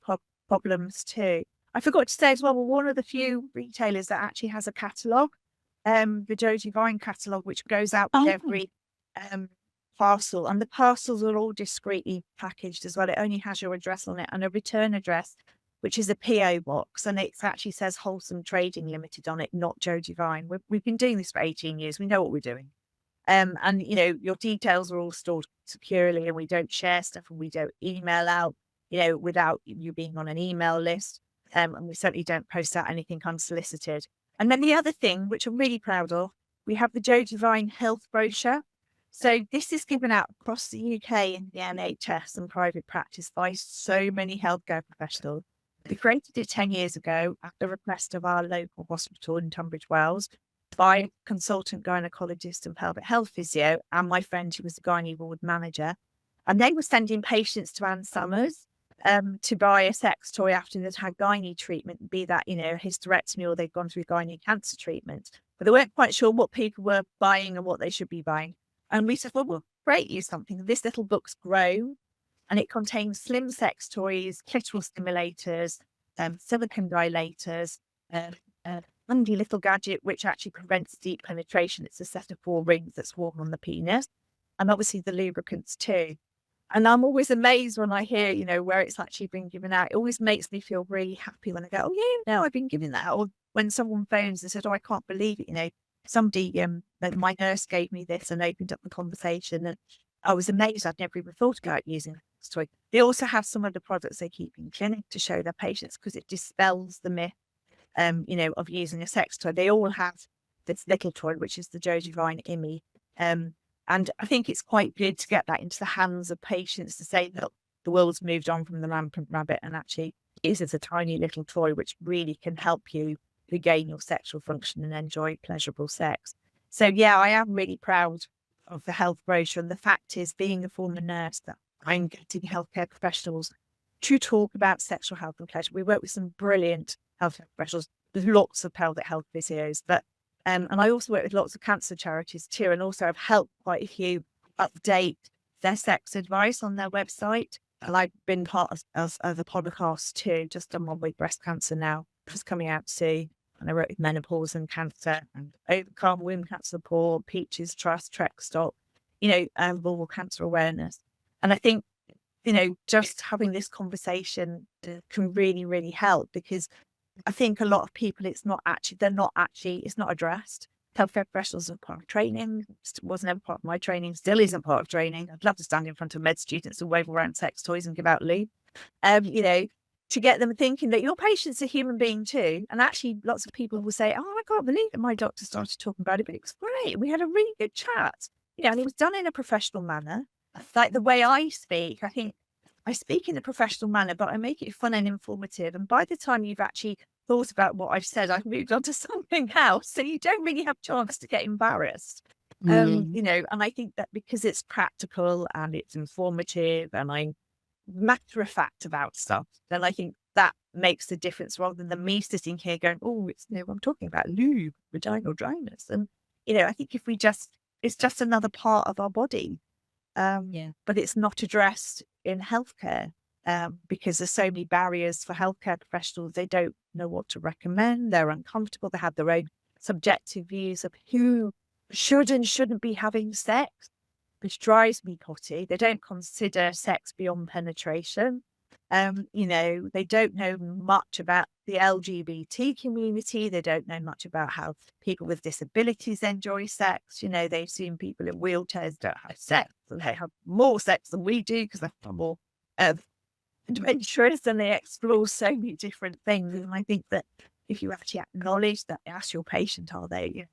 Speaker 1: problems too. I forgot to say as well, we're one of the few retailers that actually has a catalogue, the Joe Divine catalogue, which goes out with every parcel, and the parcels are all discreetly packaged as well. It only has your address on it and a return address, which is a PO box, and it actually says Wholesome Trading Limited on it, not Joe Divine. We've been doing this for 18 years. We know what we're doing. And your details are all stored securely, and we don't share stuff, and we don't email out, without you being on an email list. And we certainly don't post out anything unsolicited. And then the other thing, which I'm really proud of, we have the Joe Divine health brochure. So this is given out across the UK in the NHS and private practice by so many healthcare professionals. We created it 10 years ago at the request of our local hospital in Tunbridge Wells by consultant gynecologist and pelvic health physio, and my friend who was the gynae ward manager. And they were sending patients to Ann Summers to buy a sex toy after they'd had gynae treatment, be that, a hysterectomy, or they'd gone through gynae cancer treatment. but they weren't quite sure what people were buying and what they should be buying. And we said, well, we'll create you something. This little book's grown, and it contains slim sex toys, clitoral stimulators, silicone dilators, a handy little gadget which actually prevents deep penetration. It's a set of 4 rings that's worn on the penis, and obviously the lubricants too. And I'm always amazed when I hear, where it's actually been given out. It always makes me feel really happy when I go, oh yeah, no, I've been given that. Or when someone phones and said, oh, I can't believe it. Somebody, my nurse gave me this and opened up the conversation. And I was amazed. I'd never even thought about using this toy. They also have some of the products they keep in clinic to show their patients, because it dispels the myth, of using a sex toy. They all have this little toy, which is the Joe Divine Immy. And I think it's quite good to get that into the hands of patients, to say that the world's moved on from the rampant rabbit, and actually is as a tiny little toy which really can help you regain your sexual function and enjoy pleasurable sex. So yeah, I am really proud of the health brochure. And the fact is, being a former nurse, that I'm getting healthcare professionals to talk about sexual health and pleasure. We work with some brilliant healthcare professionals. There's lots of pelvic health physios, but and I also work with lots of cancer charities too, and also I've helped quite a few update their sex advice on their website. And I've been part of a podcast too, just done one with breast cancer now, which is coming out soon. And I work with menopause and cancer, and Overcome, Women Cancer Support, Peaches Trust, Trek Stop, vulval cancer awareness. And I think, just having this conversation can really, really help, because I think a lot of people, it's not addressed. Healthcare professionals are part of training. Wasn't ever part of my training, still isn't part of training. I'd love to stand in front of med students and wave around sex toys and give out lube. To get them thinking that your patient's a human being too. And actually, lots of people will say, oh, I can't believe it. My doctor started talking about it, but it was great. We had a really good chat. And it was done in a professional manner. Like the way I speak, I think I speak in a professional manner, but I make it fun and informative. And by the time you've actually thought about what I've said, I've moved on to something else. So you don't really have a chance to get embarrassed. And I think that because it's practical and it's informative and I'm matter of fact about stuff, then I think that makes a difference, rather than me sitting here going, oh, I'm talking about lube, vaginal dryness. And, I think it's just another part of our body. But it's not addressed in healthcare, because there's so many barriers for healthcare professionals. They don't know what to recommend. They're uncomfortable. They have their own subjective views of who should and shouldn't be having sex, which drives me potty. They don't consider sex beyond penetration. They don't know much about the LGBT community. They don't know much about how people with disabilities enjoy sex. They assume people in wheelchairs don't have sex, and they have more sex than we do because they're more adventurous, and they explore so many different things. And I think that if you actually acknowledge that, ask your patient, are they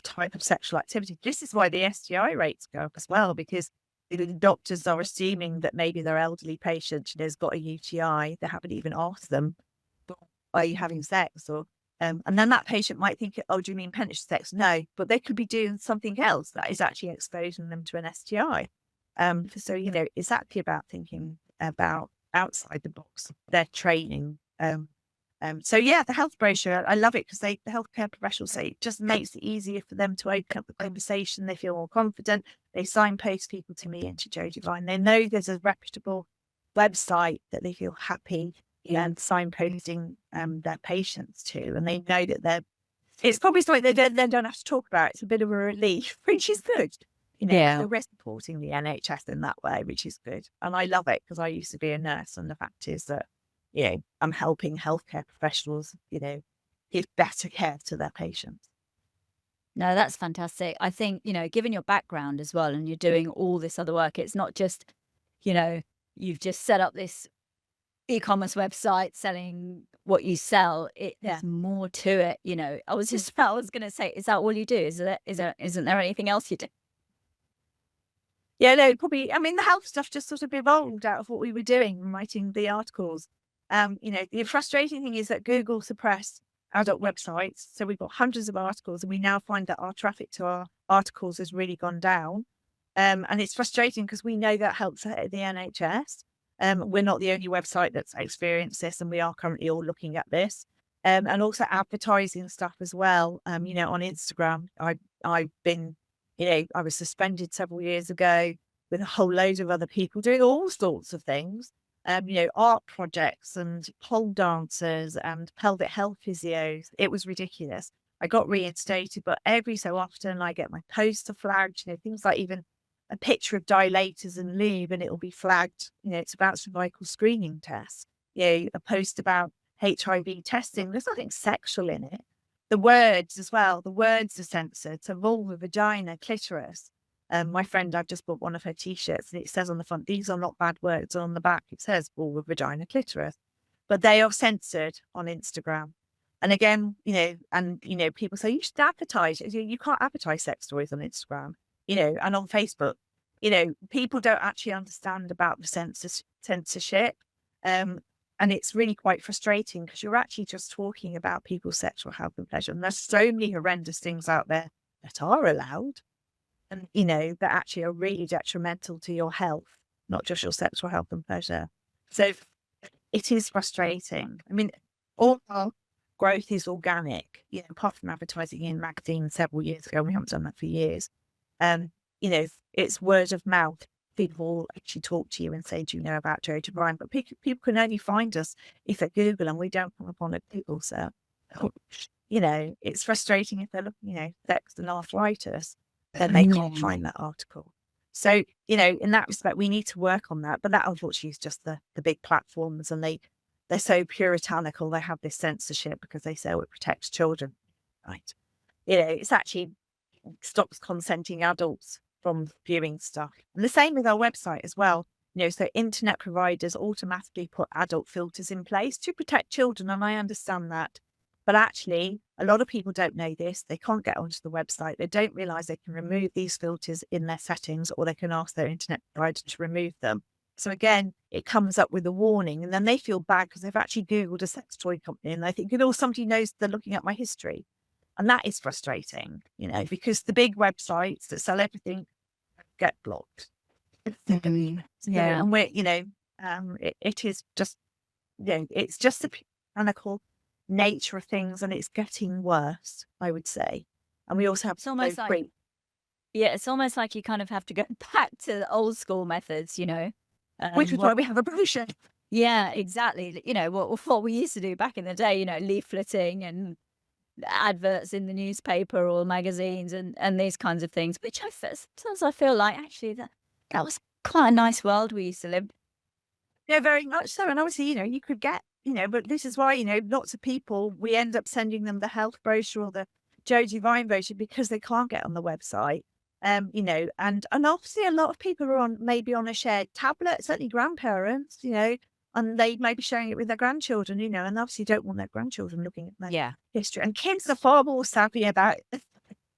Speaker 1: type of sexual activity? This is why the STI rates go up as well, because the doctors are assuming that maybe their elderly patient has got a UTI. They haven't even asked them, are you having sex? Or and then that patient might think, oh, do you mean penetrative sex? No, but they could be doing something else that is actually exposing them to an STI. So it's actually about thinking about outside the box, their training. So yeah, the health brochure, I love it, because the healthcare professionals say it just makes it easier for them to open up the conversation. They feel more confident. They signpost people to me and to Joe Divine. They know there's a reputable website that they feel happy and signposting their patients to, and they know that it's probably something they don't have to talk about. It's a bit of a relief, which is good. So we're supporting the NHS in that way, which is good. And I love it, because I used to be a nurse, and the fact is that I'm helping healthcare professionals, give better care to their patients.
Speaker 2: No, that's fantastic. I think, given your background as well, and you're doing all this other work, it's not just, you've just set up this e-commerce website selling what you sell. There's more to it. I was going to say, is that all you do? Isn't there anything else you do?
Speaker 1: Yeah, no, probably. I mean, the health stuff just sort of evolved out of what we were doing, writing the articles. The frustrating thing is that Google suppressed adult websites. So we've got hundreds of articles, and we now find that our traffic to our articles has really gone down. And it's frustrating, because we know that helps the NHS. We're not the only website that's experienced this, and we are currently all looking at this. and also advertising stuff as well. On Instagram, I've been, I was suspended several years ago with a whole load of other people doing all sorts of things. Art projects and pole dancers and pelvic health physios. It was ridiculous. I got reinstated, but every so often I get my poster flagged, things like even a picture of dilators and lube, and it'll be flagged, it's about cervical screening tests. A post about HIV testing. There's nothing sexual in it. The words as well, the words are censored. So vulva, vagina, clitoris. My friend, I've just bought one of her t-shirts and it says on the front, these are not bad words. And on the back, it says vulva, vagina, clitoris. But they are censored on Instagram. And again, people say you should advertise. You can't advertise sex stories on Instagram, and on Facebook. People don't actually understand about the censorship. And it's really quite frustrating because you're actually just talking about people's sexual health and pleasure. And there's so many horrendous things out there that are allowed and, that actually are really detrimental to your health, not just your sexual health and pleasure. So it is frustrating. I mean, all our growth is organic, apart from advertising in magazines several years ago. We haven't done that for years. It's word of mouth. People actually talk to you and say, do you know about Joe Devine? But people can only find us if they Google, and we don't come up on a Google search. It's frustrating if they're looking, sex and arthritis, then they can't find that article. So, in that respect, we need to work on that. But that, unfortunately, is just the big platforms, and they're so puritanical. They have this censorship because they say it protects children, right? It's actually stops consenting adults from viewing stuff. And the same with our website as well. So internet providers automatically put adult filters in place to protect children. And I understand that. But actually, a lot of people don't know this. They can't get onto the website. They don't realize they can remove these filters in their settings, or they can ask their internet provider to remove them. So again, it comes up with a warning, and then they feel bad because they've actually Googled a sex toy company and they think, somebody knows they're looking at my history. And that is frustrating, because the big websites that sell everything get blocked.
Speaker 2: Yeah.
Speaker 1: And we're, it is just, it's just the mechanical nature of things, and it's getting worse, I would say. And we also have
Speaker 2: It's almost like, it's almost like you kind of have to go back to the old school methods,
Speaker 1: which is why we have a brochure.
Speaker 2: Yeah, exactly. What we used to do back in the day, leafleting and adverts in the newspaper or magazines and these kinds of things, which sometimes I feel like actually that was quite a nice world we used to live.
Speaker 1: Yeah, very much so. And obviously, you could get, but this is why, lots of people, we end up sending them the health brochure or the Joe Devine brochure because they can't get on the website. And obviously a lot of people are maybe on a shared tablet, certainly grandparents, and they may be sharing it with their grandchildren, and obviously don't want their grandchildren looking at their history. And kids are far more savvy about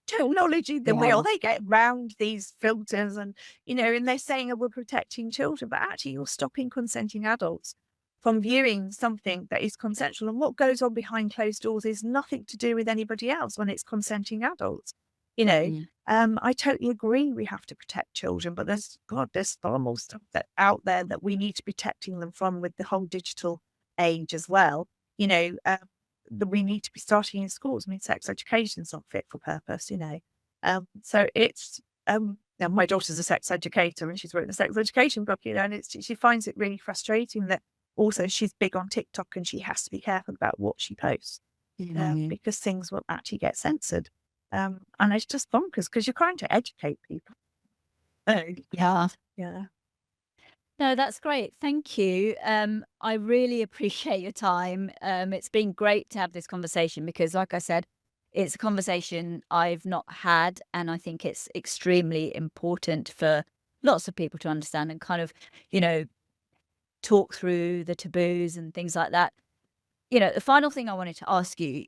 Speaker 1: technology than we are. They get around these filters and, and they're saying, we're protecting children, but actually you're stopping consenting adults from viewing something that is consensual. And what goes on behind closed doors is nothing to do with anybody else when it's consenting adults. I totally agree we have to protect children, but there's far more stuff out there that we need to be protecting them from with the whole digital age as well. That we need to be starting in schools. I mean, sex education is not fit for purpose, So it's, my daughter's a sex educator and she's written a sex education book, and she finds it really frustrating that also she's big on TikTok and she has to be careful about what she posts because things will actually get censored. And it's just bonkers because you're trying to educate people.
Speaker 2: Yeah.
Speaker 1: No,
Speaker 2: that's great. Thank you. I really appreciate your time. It's been great to have this conversation because, like I said, it's a conversation I've not had, and I think it's extremely important for lots of people to understand and kind of, talk through the taboos and things like that. The final thing I wanted to ask you,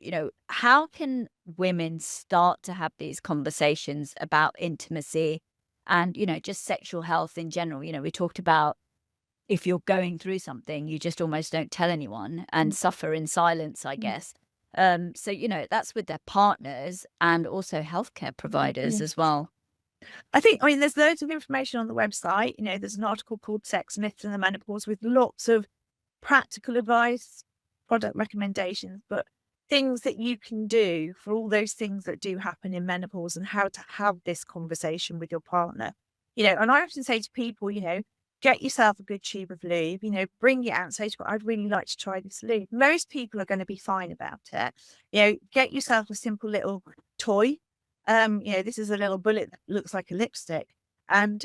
Speaker 2: how can women start to have these conversations about intimacy and, just sexual health in general? We talked about if you're going through something, you just almost don't tell anyone and suffer in silence, I guess. So, that's with their partners and also healthcare providers as well.
Speaker 1: There's loads of information on the website. There's an article called Sex Myths in the Menopause with lots of practical advice, product recommendations, but things that you can do for all those things that do happen in menopause and how to have this conversation with your partner. And I often say to people, get yourself a good tube of lube, bring it out and say to them, I'd really like to try this lube. Most people are going to be fine about it. Get yourself a simple little toy. This is a little bullet that looks like a lipstick. And,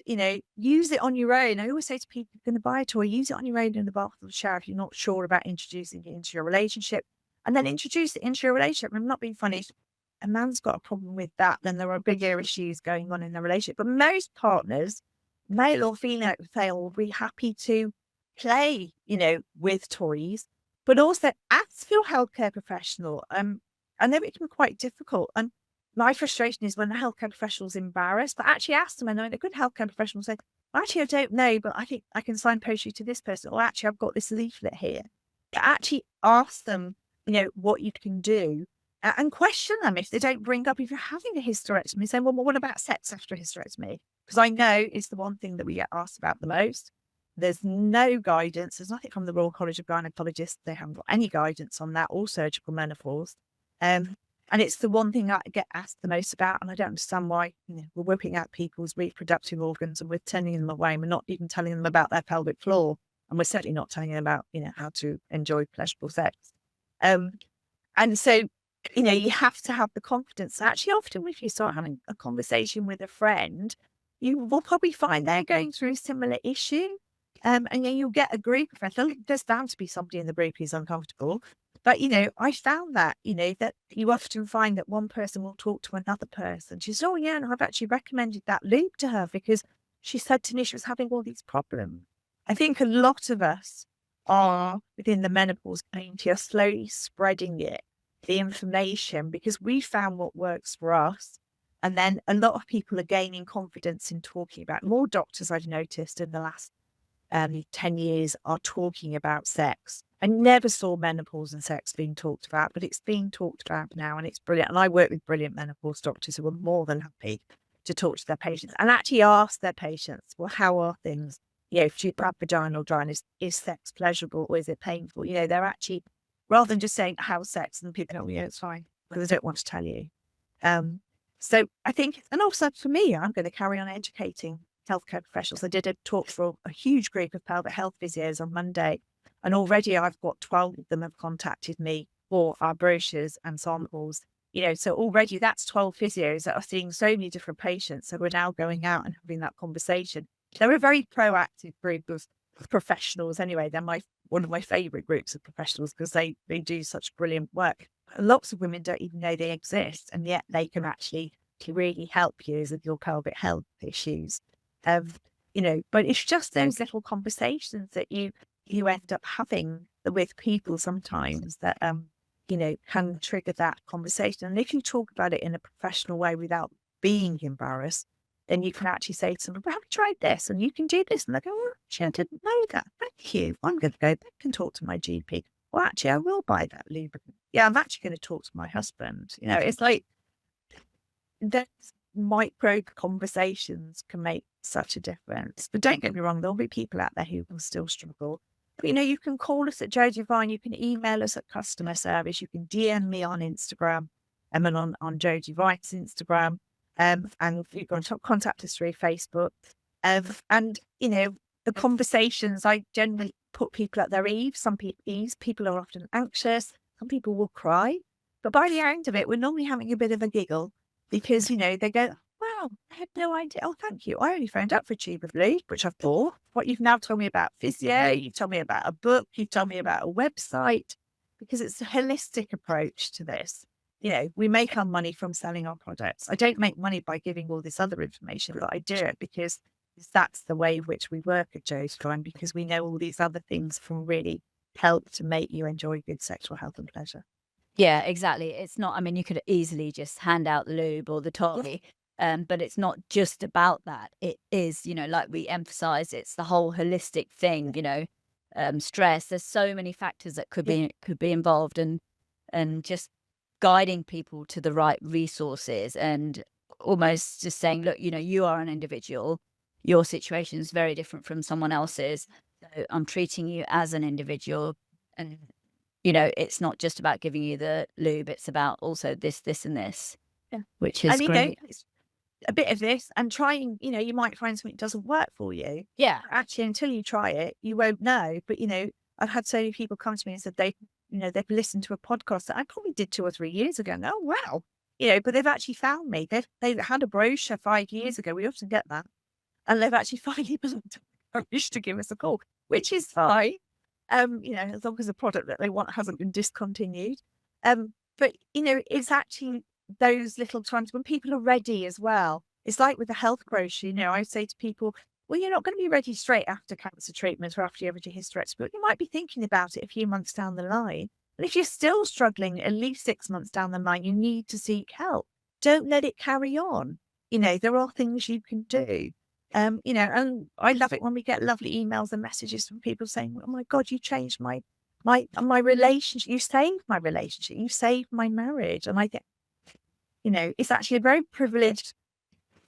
Speaker 1: use it on your own. I always say to people, if you're going to buy a toy, use it on your own in the bath or the shower if you're not sure about introducing it into your relationship. And then introduce it into your relationship. I'm not being funny. If a man's got a problem with that, then there are bigger issues going on in the relationship. But most partners, male or female, will be happy to play, with toys, but also ask your healthcare professional. I know it can be quite difficult. And my frustration is when the healthcare professional's embarrassed, but actually ask them. I know a good healthcare professional will say, well, actually, I don't know, but I think I can signpost you to this person. Or actually, I've got this leaflet here. But actually ask them, what you can do and question them if they don't bring up, if you're having a hysterectomy, saying, well, what about sex after a hysterectomy? Because I know it's the one thing that we get asked about the most. There's no guidance. There's nothing from the Royal College of Gynecologists. They haven't got any guidance on that or surgical menopause. And it's the one thing I get asked the most about. And I don't understand why, we're whipping out people's reproductive organs and we're turning them away. We're not even telling them about their pelvic floor. And we're certainly not telling them about, how to enjoy pleasurable sex. And so, you have to have the confidence. Actually, often if you start having a conversation with a friend, you will probably find they're going through a similar issue. And then you'll get a group of friends. There's bound to be somebody in the group who's uncomfortable. But, I found that, that you often find that one person will talk to another person. She says, oh, yeah, and I've actually recommended that lube to her because she said to me she was having all these problems. I think a lot of us are within the menopause community are slowly spreading the information because we found what works for us. And then a lot of people are gaining confidence in talking about more doctors I've noticed in the last 10 years are talking about sex. I never saw menopause and sex being talked about, but it's being talked about now and it's brilliant. And I work with brilliant menopause doctors who are more than happy to talk to their patients and actually ask their patients, well, how are things? If you have vaginal dryness, is sex pleasurable or is it painful? They're actually, rather than just saying how's sex and people go, yeah, it's fine, because they don't want to tell you. So I think, and also for me, I'm going to carry on educating healthcare professionals. I did a talk for a huge group of pelvic health physios on Monday, and already I've got 12 of them have contacted me for our brochures and samples. So already that's 12 physios that are seeing so many different patients. So we're now going out and having that conversation. They're a very proactive group of professionals anyway. They're one of my favourite groups of professionals because they do such brilliant work. Lots of women don't even know they exist, and yet they can actually really help you with your pelvic health issues. But it's just those little conversations that you end up having with people sometimes that, can trigger that conversation. And if you talk about it in a professional way without being embarrassed, then you can actually say to them, well, have you tried this? And you can do this. And they go, oh, actually, I didn't know that. Thank you. I'm going to go back and talk to my GP. Well, actually, I will buy that lubricant. Yeah, I'm actually going to talk to my husband. It's like that micro conversations can make such a difference. But don't get me wrong, there'll be people out there who will still struggle. But, you can call us at Joe Divine. You can email us at customer service. You can DM me on Instagram and on Joe Divine's Instagram. And you can contact us through Facebook. And, the conversations, I generally put people at their ease. Some people are often anxious. Some people will cry. But by the end of it, we're normally having a bit of a giggle because, they go, wow, I had no idea. Oh, thank you. I only phoned up for a tube of lube, which I've bought. What you've now told me about physio, you've told me about a book, you've told me about a website, because it's a holistic approach to this. We make our money from selling our products. I don't make money by giving all this other information, but I do it because that's the way in which we work at Joe's Divine, because we know all these other things can really help to make you enjoy good sexual health and pleasure.
Speaker 2: Yeah, exactly. It's not, you could easily just hand out the lube or the toy, but it's not just about that. It is, like we emphasize, it's the whole holistic thing, stress. There's so many factors that could be involved, and just guiding people to the right resources and almost just saying, look, you are an individual. Your situation is very different from someone else's. So I'm treating you as an individual, and it's not just about giving you the lube, it's about also this, and this,
Speaker 1: Yeah.
Speaker 2: which is
Speaker 1: And,
Speaker 2: great.
Speaker 1: it's a bit of this and trying, you might find something doesn't work for you.
Speaker 2: Yeah.
Speaker 1: Actually, until you try it, you won't know. But, I've had so many people come to me and said they've listened to a podcast that I probably did 2 or 3 years ago. And, oh, wow. But they've actually found me. They've had a brochure 5 years ago. We often get that. And they've actually finally wish to give us a call, which is fine. As long as the product that they want hasn't been discontinued. But, it's actually those little times when people are ready as well. It's like with the health brochure, I say to people, well, you're not going to be ready straight after cancer treatment or after you have a hysterectomy, but you might be thinking about it a few months down the line. And if you're still struggling at least 6 months down the line, you need to seek help. Don't let it carry on. There are things you can do. And I love it when we get lovely emails and messages from people saying, oh my God, you changed my relationship. You saved my relationship. You saved my marriage. And I think, it's actually a very privileged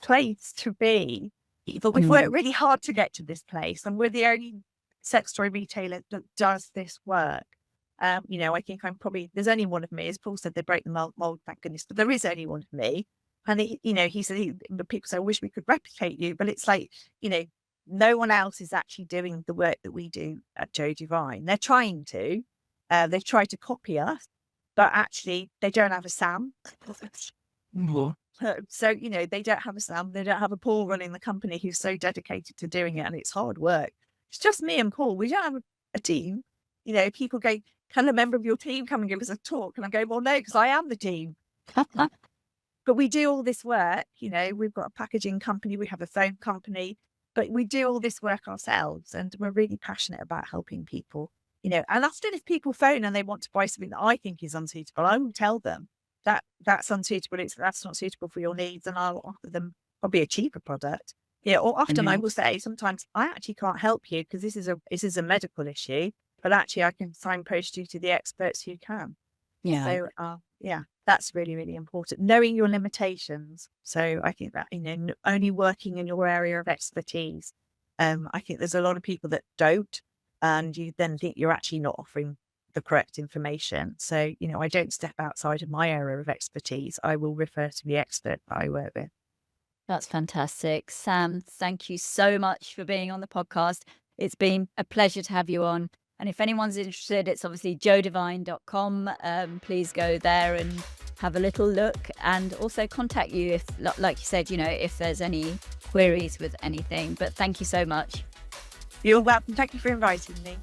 Speaker 1: place to be. But we've worked really hard to get to this place. And we're the only sex toy retailer that does this work. I think there's only one of me. As Paul said, they break the mold, thank goodness. But there is only one of me. And, he said, the people say, I wish we could replicate you. But it's like, no one else is actually doing the work that we do at Joe Divine. They're trying to. They've tried to copy us. But actually, they don't have a Sam. So, they don't have a Sam. They don't have a Paul running the company who's so dedicated to doing it. And it's hard work. It's just me and Paul. We don't have a team. People go, can a member of your team come and give us a talk? And I go, well, no, because I am the team. But we do all this work. We've got a packaging company. We have a phone company. But we do all this work ourselves. And we're really passionate about helping people. And often if people phone and they want to buy something that I think is unsuitable, I will tell them that that's unsuitable. That's not suitable for your needs. And I'll offer them probably a cheaper product. Or often I will say, sometimes I actually can't help you because this is a medical issue, but actually I can signpost you to the experts who can.
Speaker 2: Yeah.
Speaker 1: So, that's really, really important. Knowing your limitations. So I think that, only working in your area of expertise. I think there's a lot of people that don't, and you then think you're actually not offering the correct information. So, I don't step outside of my area of expertise. I will refer to the expert that I work with.
Speaker 2: That's fantastic. Sam, thank you so much for being on the podcast. It's been a pleasure to have you on. And if anyone's interested, it's obviously joedivine.com. Please go there and have a little look, and also contact you if, like you said, if there's any queries with anything. But thank you so much.
Speaker 1: You're welcome. Thank you for inviting me.